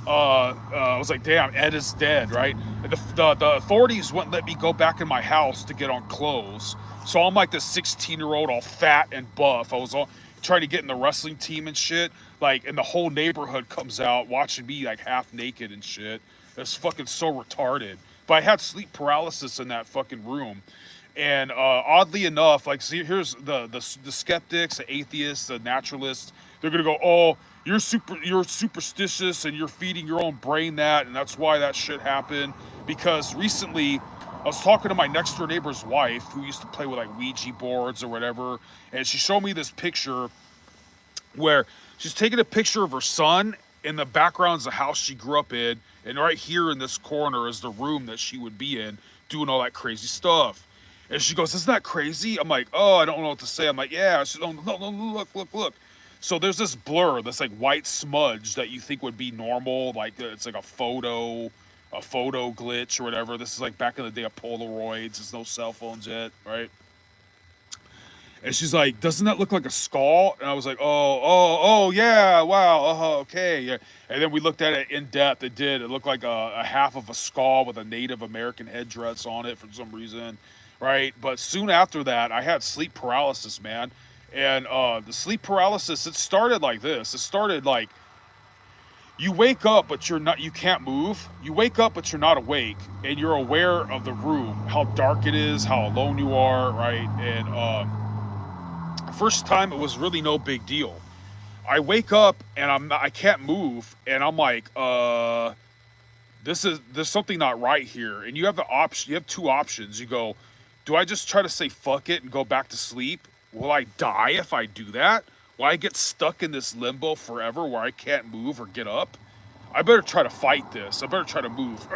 I was like, damn, Ed is dead, right? And the authorities wouldn't let me go back in my house to get on clothes. So I'm like this 16-year-old, all fat and buff. I was all trying to get in the wrestling team and shit. Like, and the whole neighborhood comes out watching me like half naked and shit. It's fucking so retarded. But I had sleep paralysis in that fucking room. And oddly enough, like, see, here's the skeptics, the atheists, the naturalists. They're gonna go, oh, you're superstitious and you're feeding your own brain that, and that's why that shit happened. Because recently, I was talking to my next door neighbor's wife, who used to play with like Ouija boards or whatever, and she showed me this picture where she's taking a picture of her son. In the background is the house she grew up in, and right here in this corner is the room that she would be in, doing all that crazy stuff. And she goes, "Isn't that crazy?" I'm like, "Oh, I don't know what to say." I'm like, "Yeah." She's, "Oh, no, no, look." So there's this blur, this like white smudge that you think would be normal, like it's like a photo glitch or whatever. This is like back in the day of Polaroids. There's no cell phones yet, right? And she's like, "Doesn't that look like a skull?" And I was like, "Oh, yeah, wow, okay, yeah." And then we looked at it in depth. It did. It looked like a half of a skull with a Native American headdress on it for some reason, right? But soon after that, I had sleep paralysis, man. And the sleep paralysis, it started like this. It started like you wake up, but you're not. You can't move. You wake up, but you're not awake, and you're aware of the room, how dark it is, how alone you are, right? And first time it was really no big deal. I wake up and I can't move, and I'm like, there's something not right here. And you have the option. You have two options. You go, do I just try to say fuck it and go back to sleep? Will I die if I do that? Will I get stuck in this limbo forever where I can't move or get up? I better try to fight this. I better try to move.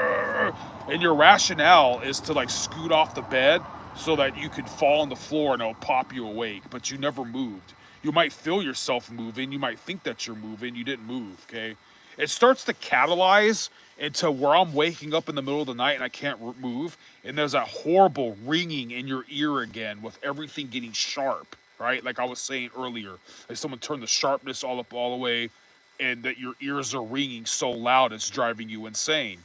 And your rationale is to like scoot off the bed so that you can fall on the floor and it'll pop you awake, but you never moved. You might feel yourself moving. You might think that you're moving. You didn't move, okay? It starts to catalyze into where I'm waking up in the middle of the night and I can't move. And there's that horrible ringing in your ear again with everything getting sharp, right? Like I was saying earlier, like someone turned the sharpness all up all the way, and that your ears are ringing so loud it's driving you insane.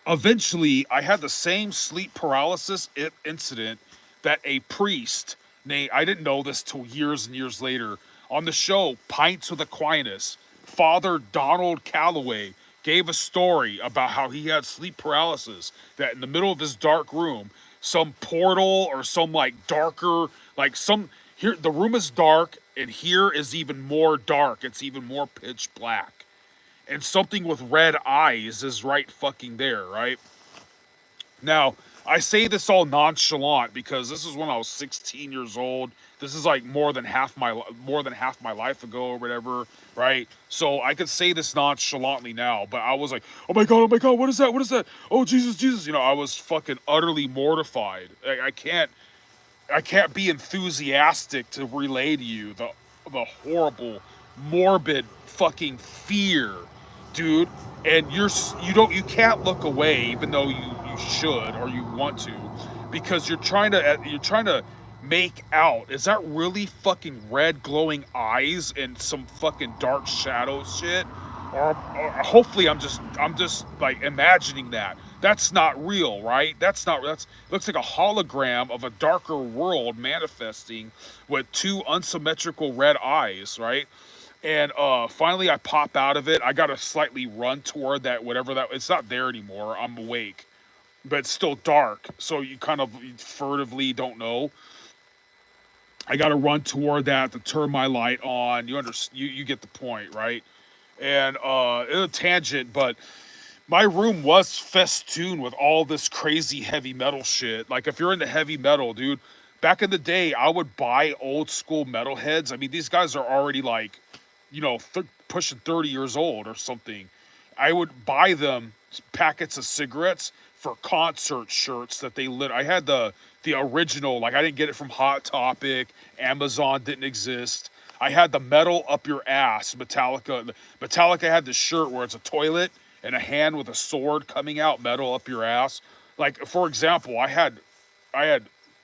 Eventually, I had the same sleep paralysis incident that a priest named, I didn't know this till years and years later, on the show Pints with Aquinas, Father Donald Calloway gave a story about how he had sleep paralysis, that in the middle of his dark room, some portal or some like darker, like some, here, the room is dark, and here is even more dark. It's even more pitch black. And something with red eyes is right fucking there, right? Now, I say this all nonchalant because this is when I was 16 years old. This is like more than half my life ago or whatever, right? So I could say this nonchalantly now, but I was like, oh my god, what is that? What is that? Oh Jesus, Jesus, I was fucking utterly mortified. I can't be enthusiastic to relay to you the horrible, morbid fucking fear, dude. And you can't look away, even though you should or you want to, because you're trying to make out, is that really fucking red glowing eyes and some fucking dark shadow shit? Or hopefully I'm just like imagining that. That's not real, right? That's looks like a hologram of a darker world manifesting with two unsymmetrical red eyes, right? And finally I pop out of it. I gotta slightly run toward that, whatever that, it's not there anymore. I'm awake. But it's still dark. So you kind of furtively don't know. I gotta run toward that to turn my light on. You get the point, right? And it's a tangent, but my room was festooned with all this crazy heavy metal shit. Like if you're into heavy metal, dude, back in the day, I would buy old school metalheads. I mean, these guys are already like, pushing 30 years old or something. I would buy them packets of cigarettes for concert shirts that they lit. I had the original, like I didn't get it from Hot Topic, Amazon didn't exist. I had the metal up your ass, Metallica. Metallica had this shirt where it's a toilet and a hand with a sword coming out, metal up your ass. Like for example, I had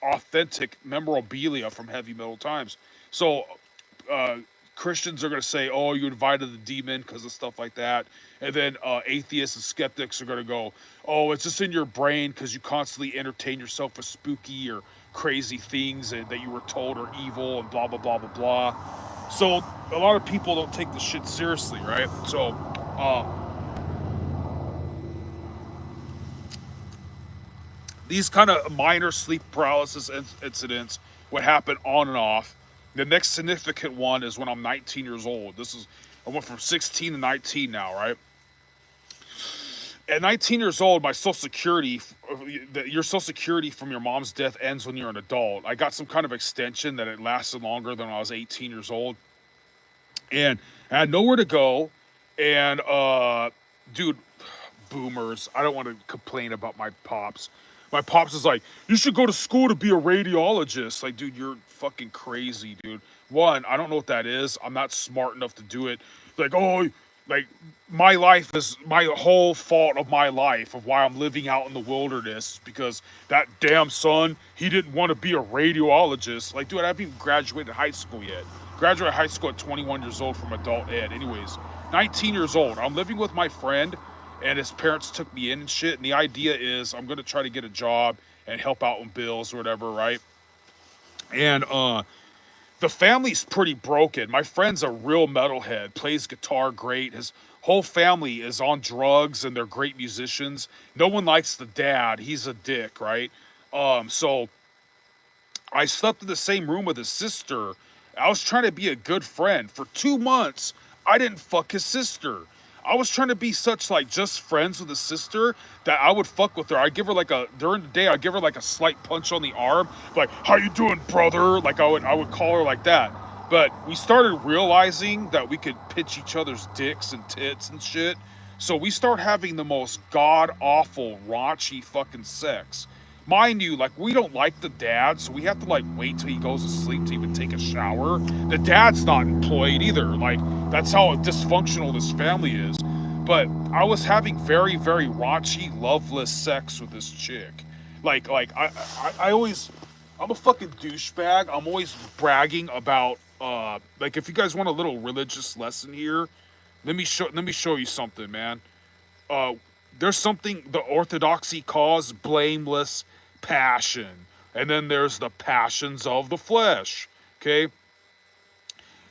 authentic memorabilia from heavy metal times. So uh, Christians are going to say, "Oh, you invited the demon" because of stuff like that, and then atheists and skeptics are going to go, "Oh, it's just in your brain because you constantly entertain yourself with spooky or crazy things and that you were told are evil and blah blah blah blah blah." So a lot of people don't take this shit seriously, right? So uh, these kind of minor sleep paralysis incidents would happen on and off. The next significant one is when I'm 19 years old. I went from 16 to 19 now, right? At 19 years old, my social security, your social security from your mom's death ends when you're an adult. I got some kind of extension that it lasted longer than when I was 18 years old, and I had nowhere to go. And dude, boomers. I don't want to complain about my pops. My pops is like, you should go to school to be a radiologist. Like, dude, you're fucking crazy, dude. One, I don't know what that is. I'm not smart enough to do it. Like, oh, like my life is my whole fault of my life of why I'm living out in the wilderness because that damn son, he didn't want to be a radiologist. Like, dude, I haven't even graduated high school yet. Graduated high school at 21 years old from adult ed. Anyways, 19 years old. I'm living with my friend and his parents took me in and shit. And the idea is I'm gonna try to get a job and help out with bills or whatever, right? And the family's pretty broken. My friend's a real metalhead, plays guitar great. His whole family is on drugs and they're great musicians. No one likes the dad. He's a dick, right? So I slept in the same room with his sister. I was trying to be a good friend. For 2 months, I didn't fuck his sister. I was trying to be such like just friends with his sister that I would fuck with her. I'd give her like during the day I'd give her like a slight punch on the arm, like, how you doing, brother? Like I would call her like that. But we started realizing that we could pitch each other's dicks and tits and shit. So we start having the most god awful, raunchy fucking sex. Mind you, like we don't like the dad, so we have to like wait till he goes to sleep to even take a shower. The dad's not employed either. Like that's how dysfunctional this family is. But I was having very, very raunchy, loveless sex with this chick. I always, I'm a fucking douchebag. I'm always bragging about, like if you guys want a little religious lesson here, let me show you something, man. uh, there's something the orthodoxy calls blameless passion, and then there's the passions of the flesh. Okay,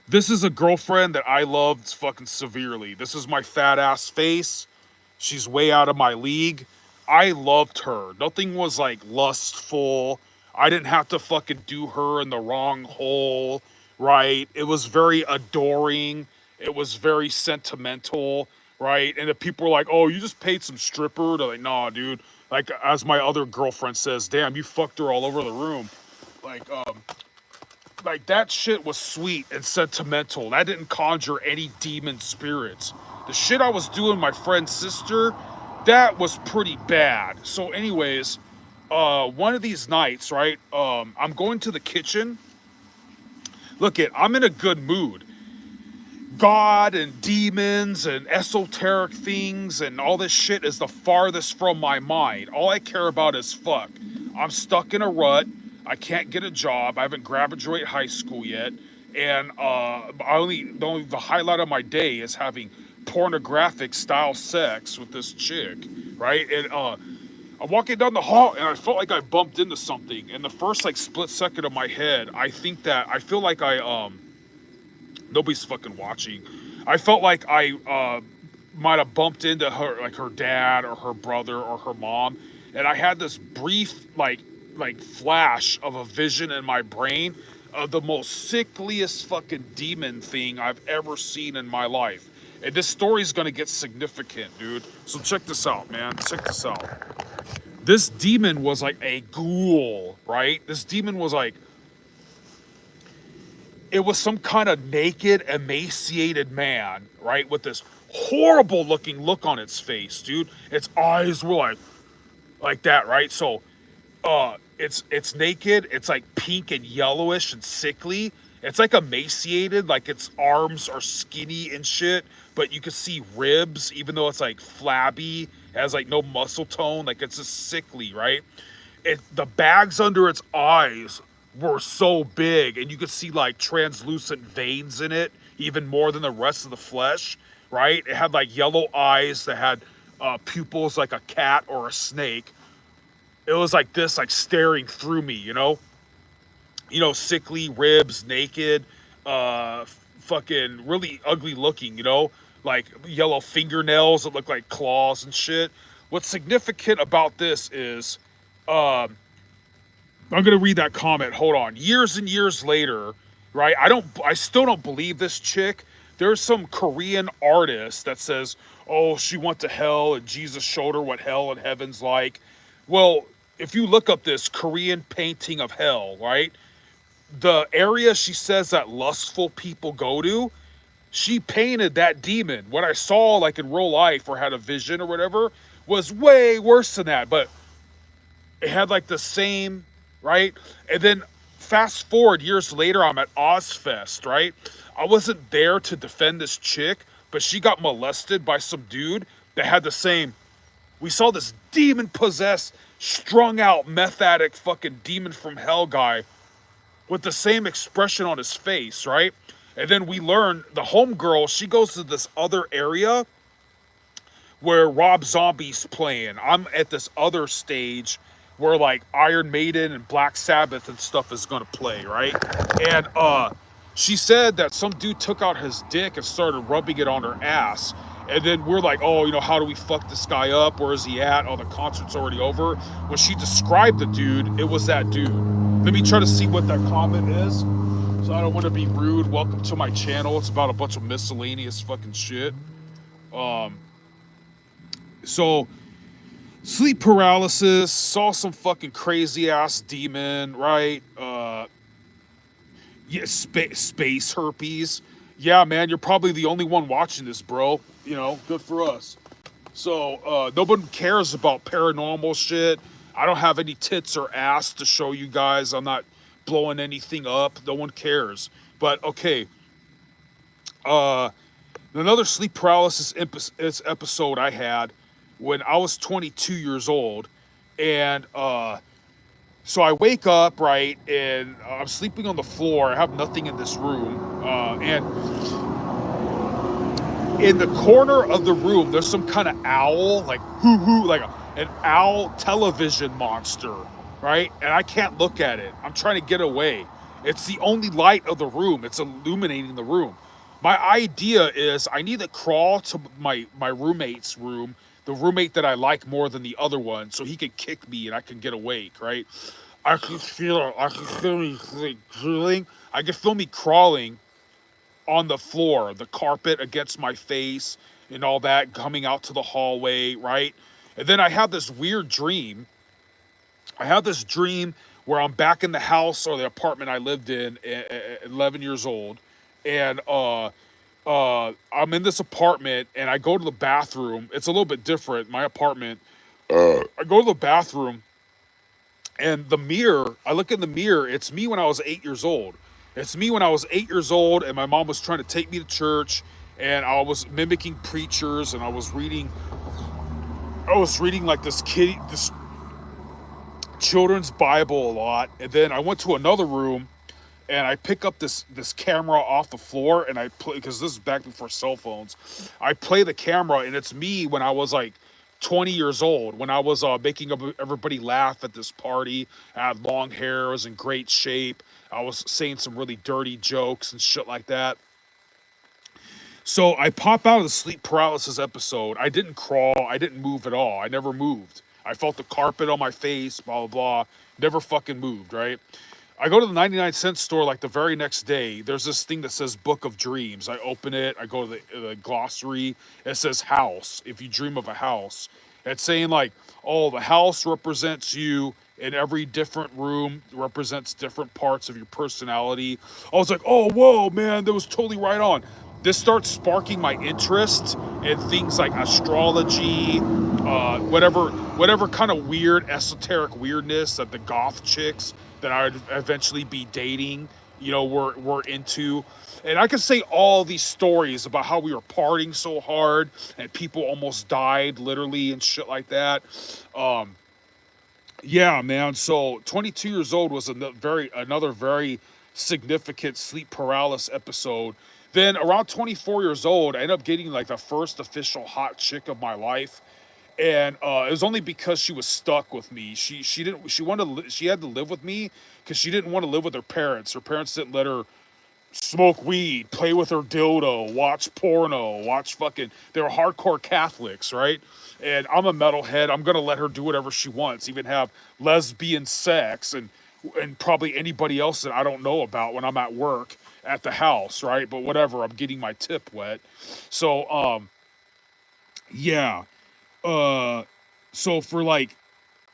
this is a girlfriend that I loved fucking severely. This is my fat ass face. She's way out of my league. I loved her. Nothing was like lustful. I didn't have to fucking do her in the wrong hole, right? It was very adoring. It was very sentimental, right? And if people were like, "Oh, you just paid some stripper," they're like, "Nah, dude." Like as my other girlfriend says, "Damn, you fucked her all over the room." Like, like that shit was sweet and sentimental. That didn't conjure any demon spirits. The shit I was doing my friend's sister, that was pretty bad. So, anyways, one of these nights, right? I'm going to the kitchen. I'm in a good mood. God and demons and esoteric things and all this shit is the farthest from my mind. All I care about is fuck. I'm stuck in a rut. I can't get a job. I haven't graduated high school yet, and the highlight of my day is having pornographic style sex with this chick, right? And I'm walking down the hall and I felt like I bumped into something. And the first like split second of my head, I feel like nobody's fucking watching. I felt like I might have bumped into her, like her dad or her brother or her mom, and I had this brief like flash of a vision in my brain of the most sickliest fucking demon thing I've ever seen in my life. And this story's gonna get significant, dude. So check this out, man. Check this out. This demon was like a ghoul, right? This demon was like, it was some kind of naked, emaciated man, right? With this horrible looking look on its face, dude. Its eyes were like that, right? So it's naked, it's like pink and yellowish and sickly. It's like emaciated, like its arms are skinny and shit, but you can see ribs, even though it's like flabby, it has like no muscle tone, like it's just sickly, right? The bags under its eyes were so big, and you could see like translucent veins in it, even more than the rest of the flesh, right? It had like yellow eyes that had pupils like a cat or a snake. It was like this, like staring through me, sickly ribs, naked, fucking really ugly looking, like yellow fingernails that look like claws and shit. What's significant about this is, I'm gonna read that comment. Hold on. Years and years later, right? I still don't believe this chick. There's some Korean artist that says, "Oh, she went to hell and Jesus showed her what hell and heaven's like." Well, if you look up this Korean painting of hell, right? The area she says that lustful people go to, she painted that demon. What I saw, like in real life or had a vision or whatever, was way worse than that. But it had like the same, right? And then fast forward years later, I'm at Ozfest, right? I wasn't there to defend this chick, but she got molested by some dude that had the same. We saw this demon possessed, strung out, meth addict, fucking demon from hell guy with the same expression on his face, right? And then we learn the homegirl, she goes to this other area where Rob Zombie's playing. I'm at this other stage where like Iron Maiden and Black Sabbath and stuff is gonna play, right? And she said that some dude took out his dick and started rubbing it on her ass. And then we're like, oh, how do we fuck this guy up? Where is he at? Oh, the concert's already over. When she described the dude, it was that dude. Let me try to see what that comment is. So I don't want to be rude. Welcome to my channel. It's about a bunch of miscellaneous fucking shit. So, sleep paralysis, saw some fucking crazy ass demon, right? Yeah, space herpes. Yeah, man, you're probably the only one watching this, bro. Good for us. So, nobody cares about paranormal shit. I don't have any tits or ass to show you guys. I'm not blowing anything up. No one cares. But, okay. Another sleep paralysis episode I had when I was 22 years old. And so I wake up, right, and I'm sleeping on the floor. I have nothing in this room. And in the corner of the room, there's some kind of owl, like hoo-hoo, like an owl television monster, right? And I can't look at it. I'm trying to get away. It's the only light of the room. It's illuminating the room. My idea is I need to crawl to my roommate's room, the roommate that I like more than the other one, so he can kick me and I can get awake, right? I can feel me crawling on the floor, the carpet against my face and all that, coming out to the hallway, right? And then I have this weird dream. I have this dream where I'm back in the house or the apartment I lived in at 11 years old. And I'm in this apartment and I go to the bathroom. It's a little bit different, my apartment. I go to the bathroom and the mirror, I look in the mirror, it's me when I was 8 years old. It's me when I was 8 years old and my mom was trying to take me to church and I was mimicking preachers and I was reading like this children's Bible a lot. And then I went to another room and I pick up this camera off the floor and I play, because this is back before cell phones. I play the camera and it's me when I was like 20 years old, when I was making everybody laugh at this party. I had long hair, I was in great shape. I was saying some really dirty jokes and shit like that. So I pop out of the sleep paralysis episode. I didn't crawl. I didn't move at all. I never moved. I felt the carpet on my face, blah, blah, blah. Never fucking moved, right? I go to the 99-cent store like the very next day. There's this thing that says Book of Dreams. I open it. I go to the glossary. It says house. If you dream of a house, it's saying like, oh, the house represents you, and every different room represents different parts of your personality. I was like, oh, whoa, man, that was totally right on. This starts sparking my interest in things like astrology, whatever kind of weird esoteric weirdness that the goth chicks that I would eventually be dating, were into. And I could say all these stories about how we were partying so hard and people almost died literally and shit like that. Um, yeah, man. So 22 years old was another very significant sleep paralysis episode. Then around 24 years old, I ended up getting like the first official hot chick of my life, and it was only because she was stuck with me. She had to live with me because she didn't want to live with her parents. Her parents didn't let her smoke weed, play with her dildo, watch porno, watch fucking. They were hardcore Catholics, right? And I'm a metalhead. I'm gonna let her do whatever she wants, even have lesbian sex and probably anybody else that I don't know about when I'm at work at the house, right? But whatever, I'm getting my tip wet. So yeah. Uh so for like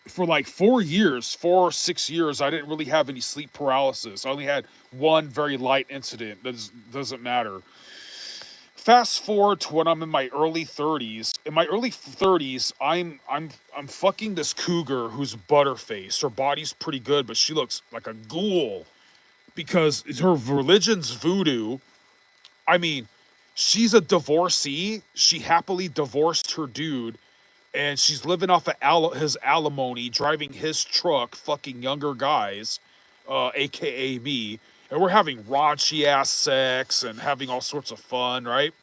4 years, 4 or 6 years, I didn't really have any sleep paralysis. I only had one very light incident. That doesn't matter. Fast forward to when I'm in my early 30s. In my early 30s, I'm fucking this cougar who's butterface. Her body's pretty good, but she looks like a ghoul because her religion's voodoo. I mean, she's a divorcee. She happily divorced her dude, and she's living off of his alimony, driving his truck, fucking younger guys, aka me, and we're having raunchy ass sex and having all sorts of fun, right?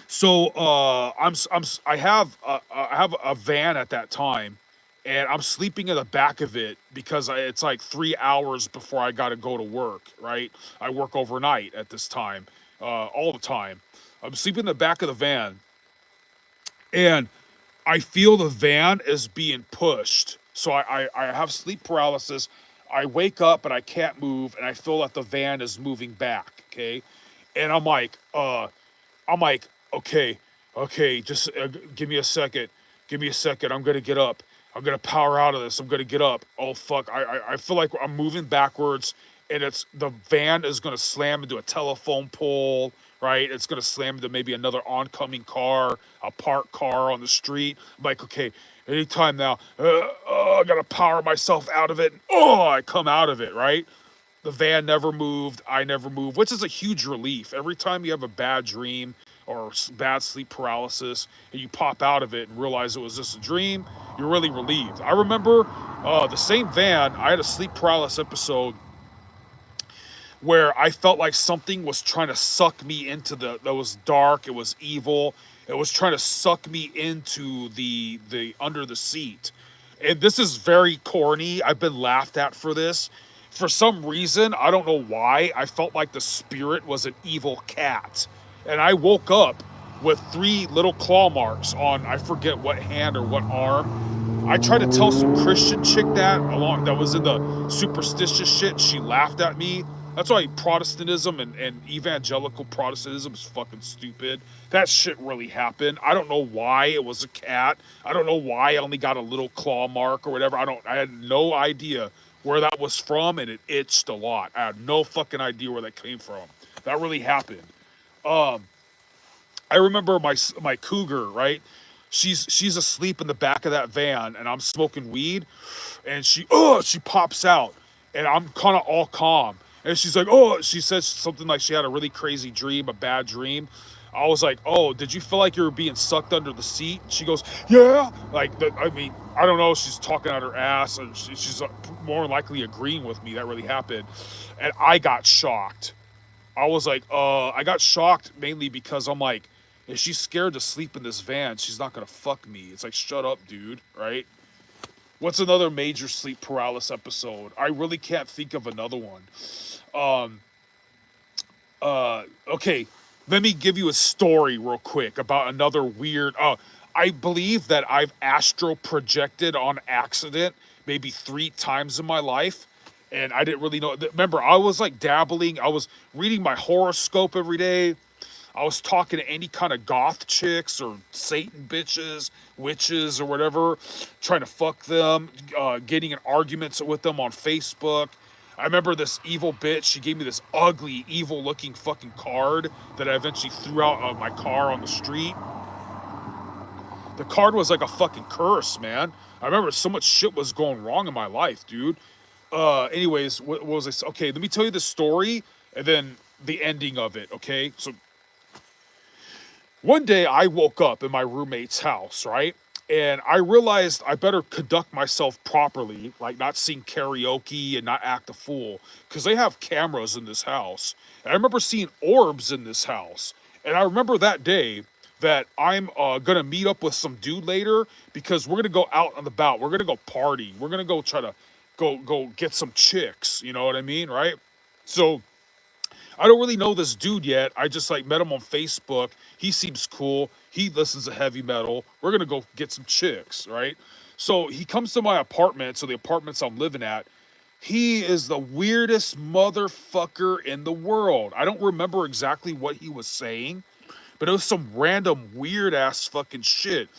So I have a van at that time, and I'm sleeping in the back of it because it's like 3 hours before I got to go to work, right? I work overnight at this time, all the time. I'm sleeping in the back of the van, and I feel the van is being pushed. So I have sleep paralysis. I wake up and I can't move, and I feel that the van is moving back. Okay, and I'm like, okay, okay, just give me a second. Give me a second. I'm gonna get up. I'm gonna power out of this. I'm gonna get up. Oh fuck! I feel like I'm moving backwards, and it's the van is gonna slam into a telephone pole. Right? It's gonna slam into maybe another oncoming car, a parked car on the street. I'm like, okay, anytime now. I gotta power myself out of it. Oh, I come out of it. Right? The van never moved. I never moved, which is a huge relief. Every time you have a bad dream or bad sleep paralysis and you pop out of it and realize it was just a dream, you're really relieved. I remember the same van, I had a sleep paralysis episode where I felt like something was trying to suck me into that was dark, it was evil, it was trying to suck me into the under the seat. And this is very corny. I've been laughed at for this. For some reason, I don't know why, I felt like the spirit was an evil cat. And I woke up with 3 little claw marks on I forget what hand or what arm. I tried to tell some Christian chick that was in the superstitious shit. She laughed at me. That's why Protestantism and evangelical Protestantism is fucking stupid. That shit really happened. I don't know why it was a cat. I don't know why I only got a little claw mark or whatever. I had no idea where that was from, and it itched a lot. I had no fucking idea where that came from. That really happened. Um, I remember my cougar, right? She's asleep in the back of that van, and I'm smoking weed, and she pops out, and I'm kind of all calm, and she's like, oh, she says something like she had a really crazy dream, a bad dream. I was like, oh, did you feel like you were being sucked under the seat? She goes, yeah. I mean, I don't know. She's talking out her ass, and she's more likely agreeing with me. That really happened, and I got shocked. I was like, I got shocked mainly because I'm like, if she's scared to sleep in this van, she's not gonna fuck me. It's like, shut up, dude, right? What's another major sleep paralysis episode? I really can't think of another one. Um, okay, let me give you a story real quick about another weird. I believe that I've astral projected on accident maybe 3 times in my life, and I didn't really know. Remember, I was like dabbling. I was reading my horoscope every day. I was talking to any kind of goth chicks or Satan bitches, witches or whatever, trying to fuck them, getting in arguments with them on Facebook. I remember this evil bitch. She gave me this ugly, evil-looking fucking card that I eventually threw out of my car on the street. The card was like a fucking curse, man. I remember so much shit was going wrong in my life, dude. Anyways, what was I? Okay, let me tell you the story and then the ending of it. Okay, so one day I woke up in my roommate's house, right? And I realized I better conduct myself properly, like not sing karaoke and not act a fool, because they have cameras in this house. And I remember seeing orbs in this house. And I remember that day that I'm gonna meet up with some dude later because we're gonna go out on the bout. We're gonna go party. We're gonna go try to go get some chicks. You know what I mean, right? So I don't really know this dude yet. I just like met him on Facebook. He seems cool. He listens to heavy metal. We're gonna go get some chicks, right? So he comes to my apartment. So the apartments I'm living at. He is the weirdest motherfucker in the world. I don't remember exactly what he was saying, but it was some random weird ass fucking shit.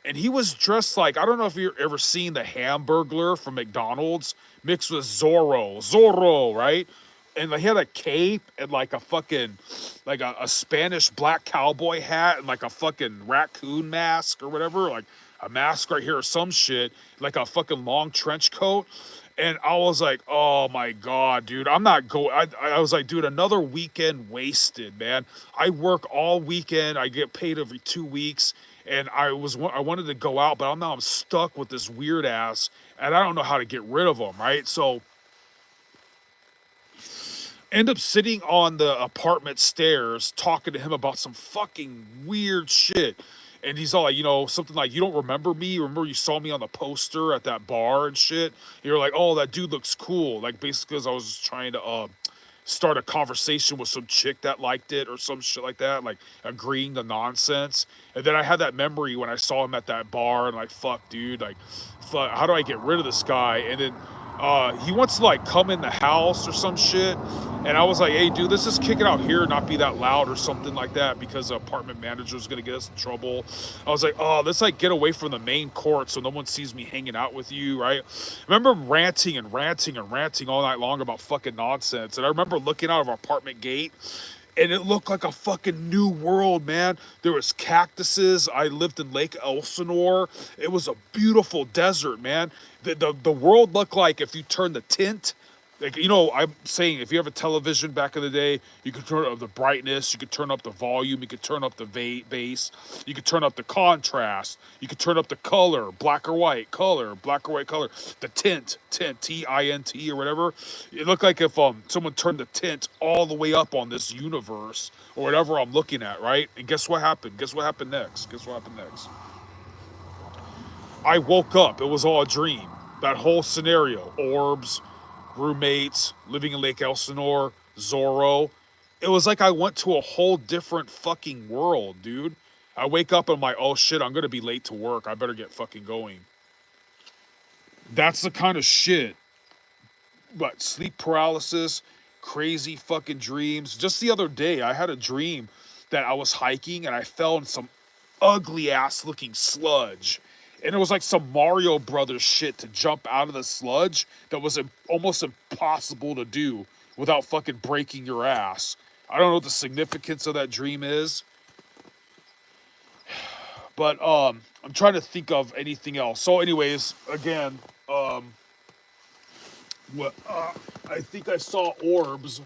And he was dressed like, I don't know if you've ever seen the Hamburglar from McDonald's mixed with Zorro, right? And like, he had a cape and like a fucking, like a Spanish black cowboy hat and like a fucking raccoon mask or whatever, like a mask right here or some shit, like a fucking long trench coat. And I was like, oh my God, dude, I'm not going. I was like, dude, another weekend wasted, man. I work all weekend. I get paid every 2 weeks. And I wanted to go out, but I'm stuck with this weird ass and I don't know how to get rid of him, right? So end up sitting on the apartment stairs talking to him about some fucking weird shit. And he's all like, something like, you don't remember me? Remember you saw me on the poster at that bar and shit? And you're like, oh, that dude looks cool. Like, basically, because I was trying to start a conversation with some chick that liked it or some shit like that, like agreeing to nonsense. And then I had that memory when I saw him at that bar and like, fuck, dude, like, fuck, how do I get rid of this guy? And then he wants to like come in the house or some shit. And I was like, hey, dude, let's just kick it out here, not be that loud or something like that because the apartment manager is going to get us in trouble. I was like, oh, let's like get away from the main court so no one sees me hanging out with you, right? I remember ranting all night long about fucking nonsense. And I remember looking out of our apartment gate and it looked like a fucking new world, man. There was cactuses. I lived in Lake Elsinore. It was a beautiful desert, man. The world looked like if you turn the tint, like, I'm saying if you have a television back in the day, you could turn up the brightness, you could turn up the volume, you could turn up the bass, you could turn up the contrast, you could turn up the color, black or white color, the tint, T-I-N-T or whatever. It looked like if someone turned the tint all the way up on this universe or whatever I'm looking at, right? And guess what happened? Guess what happened next? I woke up. It was all a dream. That whole scenario, orbs, roommates, living in Lake Elsinore, Zorro. It was like I went to a whole different fucking world, dude. I wake up and I'm like, oh shit, I'm gonna be late to work. I better get fucking going. That's the kind of shit. But sleep paralysis, crazy fucking dreams. Just the other day, I had a dream that I was hiking and I fell in some ugly ass looking sludge. And it was like some Mario Brothers shit to jump out of the sludge that was almost impossible to do without fucking breaking your ass. I don't know what the significance of that dream is. But I'm trying to think of anything else. So anyways, again, I think I saw orbs.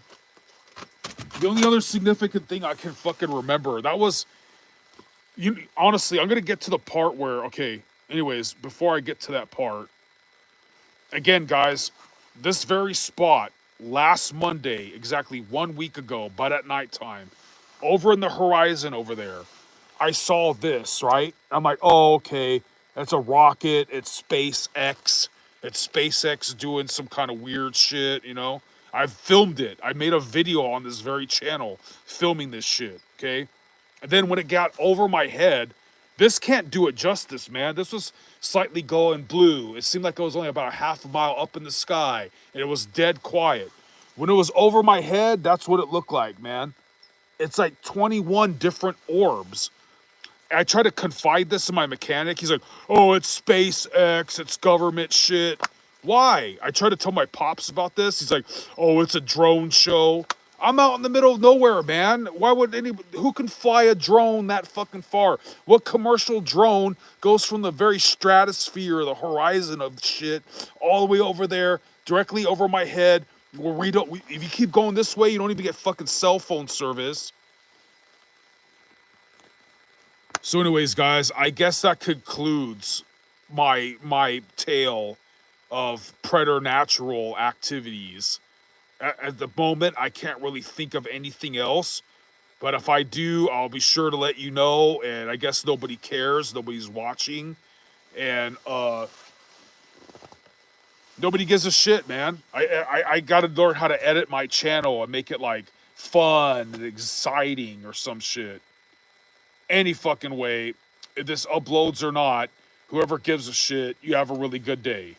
The only other significant thing I can fucking remember, that was, honestly, I'm going to get to the part where, okay, anyways, before I get to that part, again, guys, this very spot, last Monday, exactly 1 week ago, but at nighttime, over in the horizon over there, I saw this, right? I'm like, oh, okay, that's a rocket, it's SpaceX. It's SpaceX doing some kind of weird shit, I filmed it. I made a video on this very channel filming this shit, okay? And then when it got over my head, This can't do it justice, man. This was slightly glowing blue. It seemed like it was only about a half a mile up in the sky, and it was dead quiet. When it was over my head, that's what it looked like, man. It's like 21 different orbs. I try to confide this to my mechanic. He's like, oh, it's SpaceX, it's government shit. Why? I try to tell my pops about this. He's like, oh, it's a drone show. I'm out in the middle of nowhere, man. Why would who can fly a drone that fucking far? What commercial drone goes from the very stratosphere, the horizon of shit, all the way over there, directly over my head, where if you keep going this way, you don't even get fucking cell phone service. So anyways, guys, I guess that concludes my tale of preternatural activities. At the moment, I can't really think of anything else, but if I do, I'll be sure to let you know, and I guess nobody cares, nobody's watching, and nobody gives a shit, man. I gotta learn how to edit my channel and make it like fun and exciting or some shit. Any fucking way, if this uploads or not, whoever gives a shit, you have a really good day.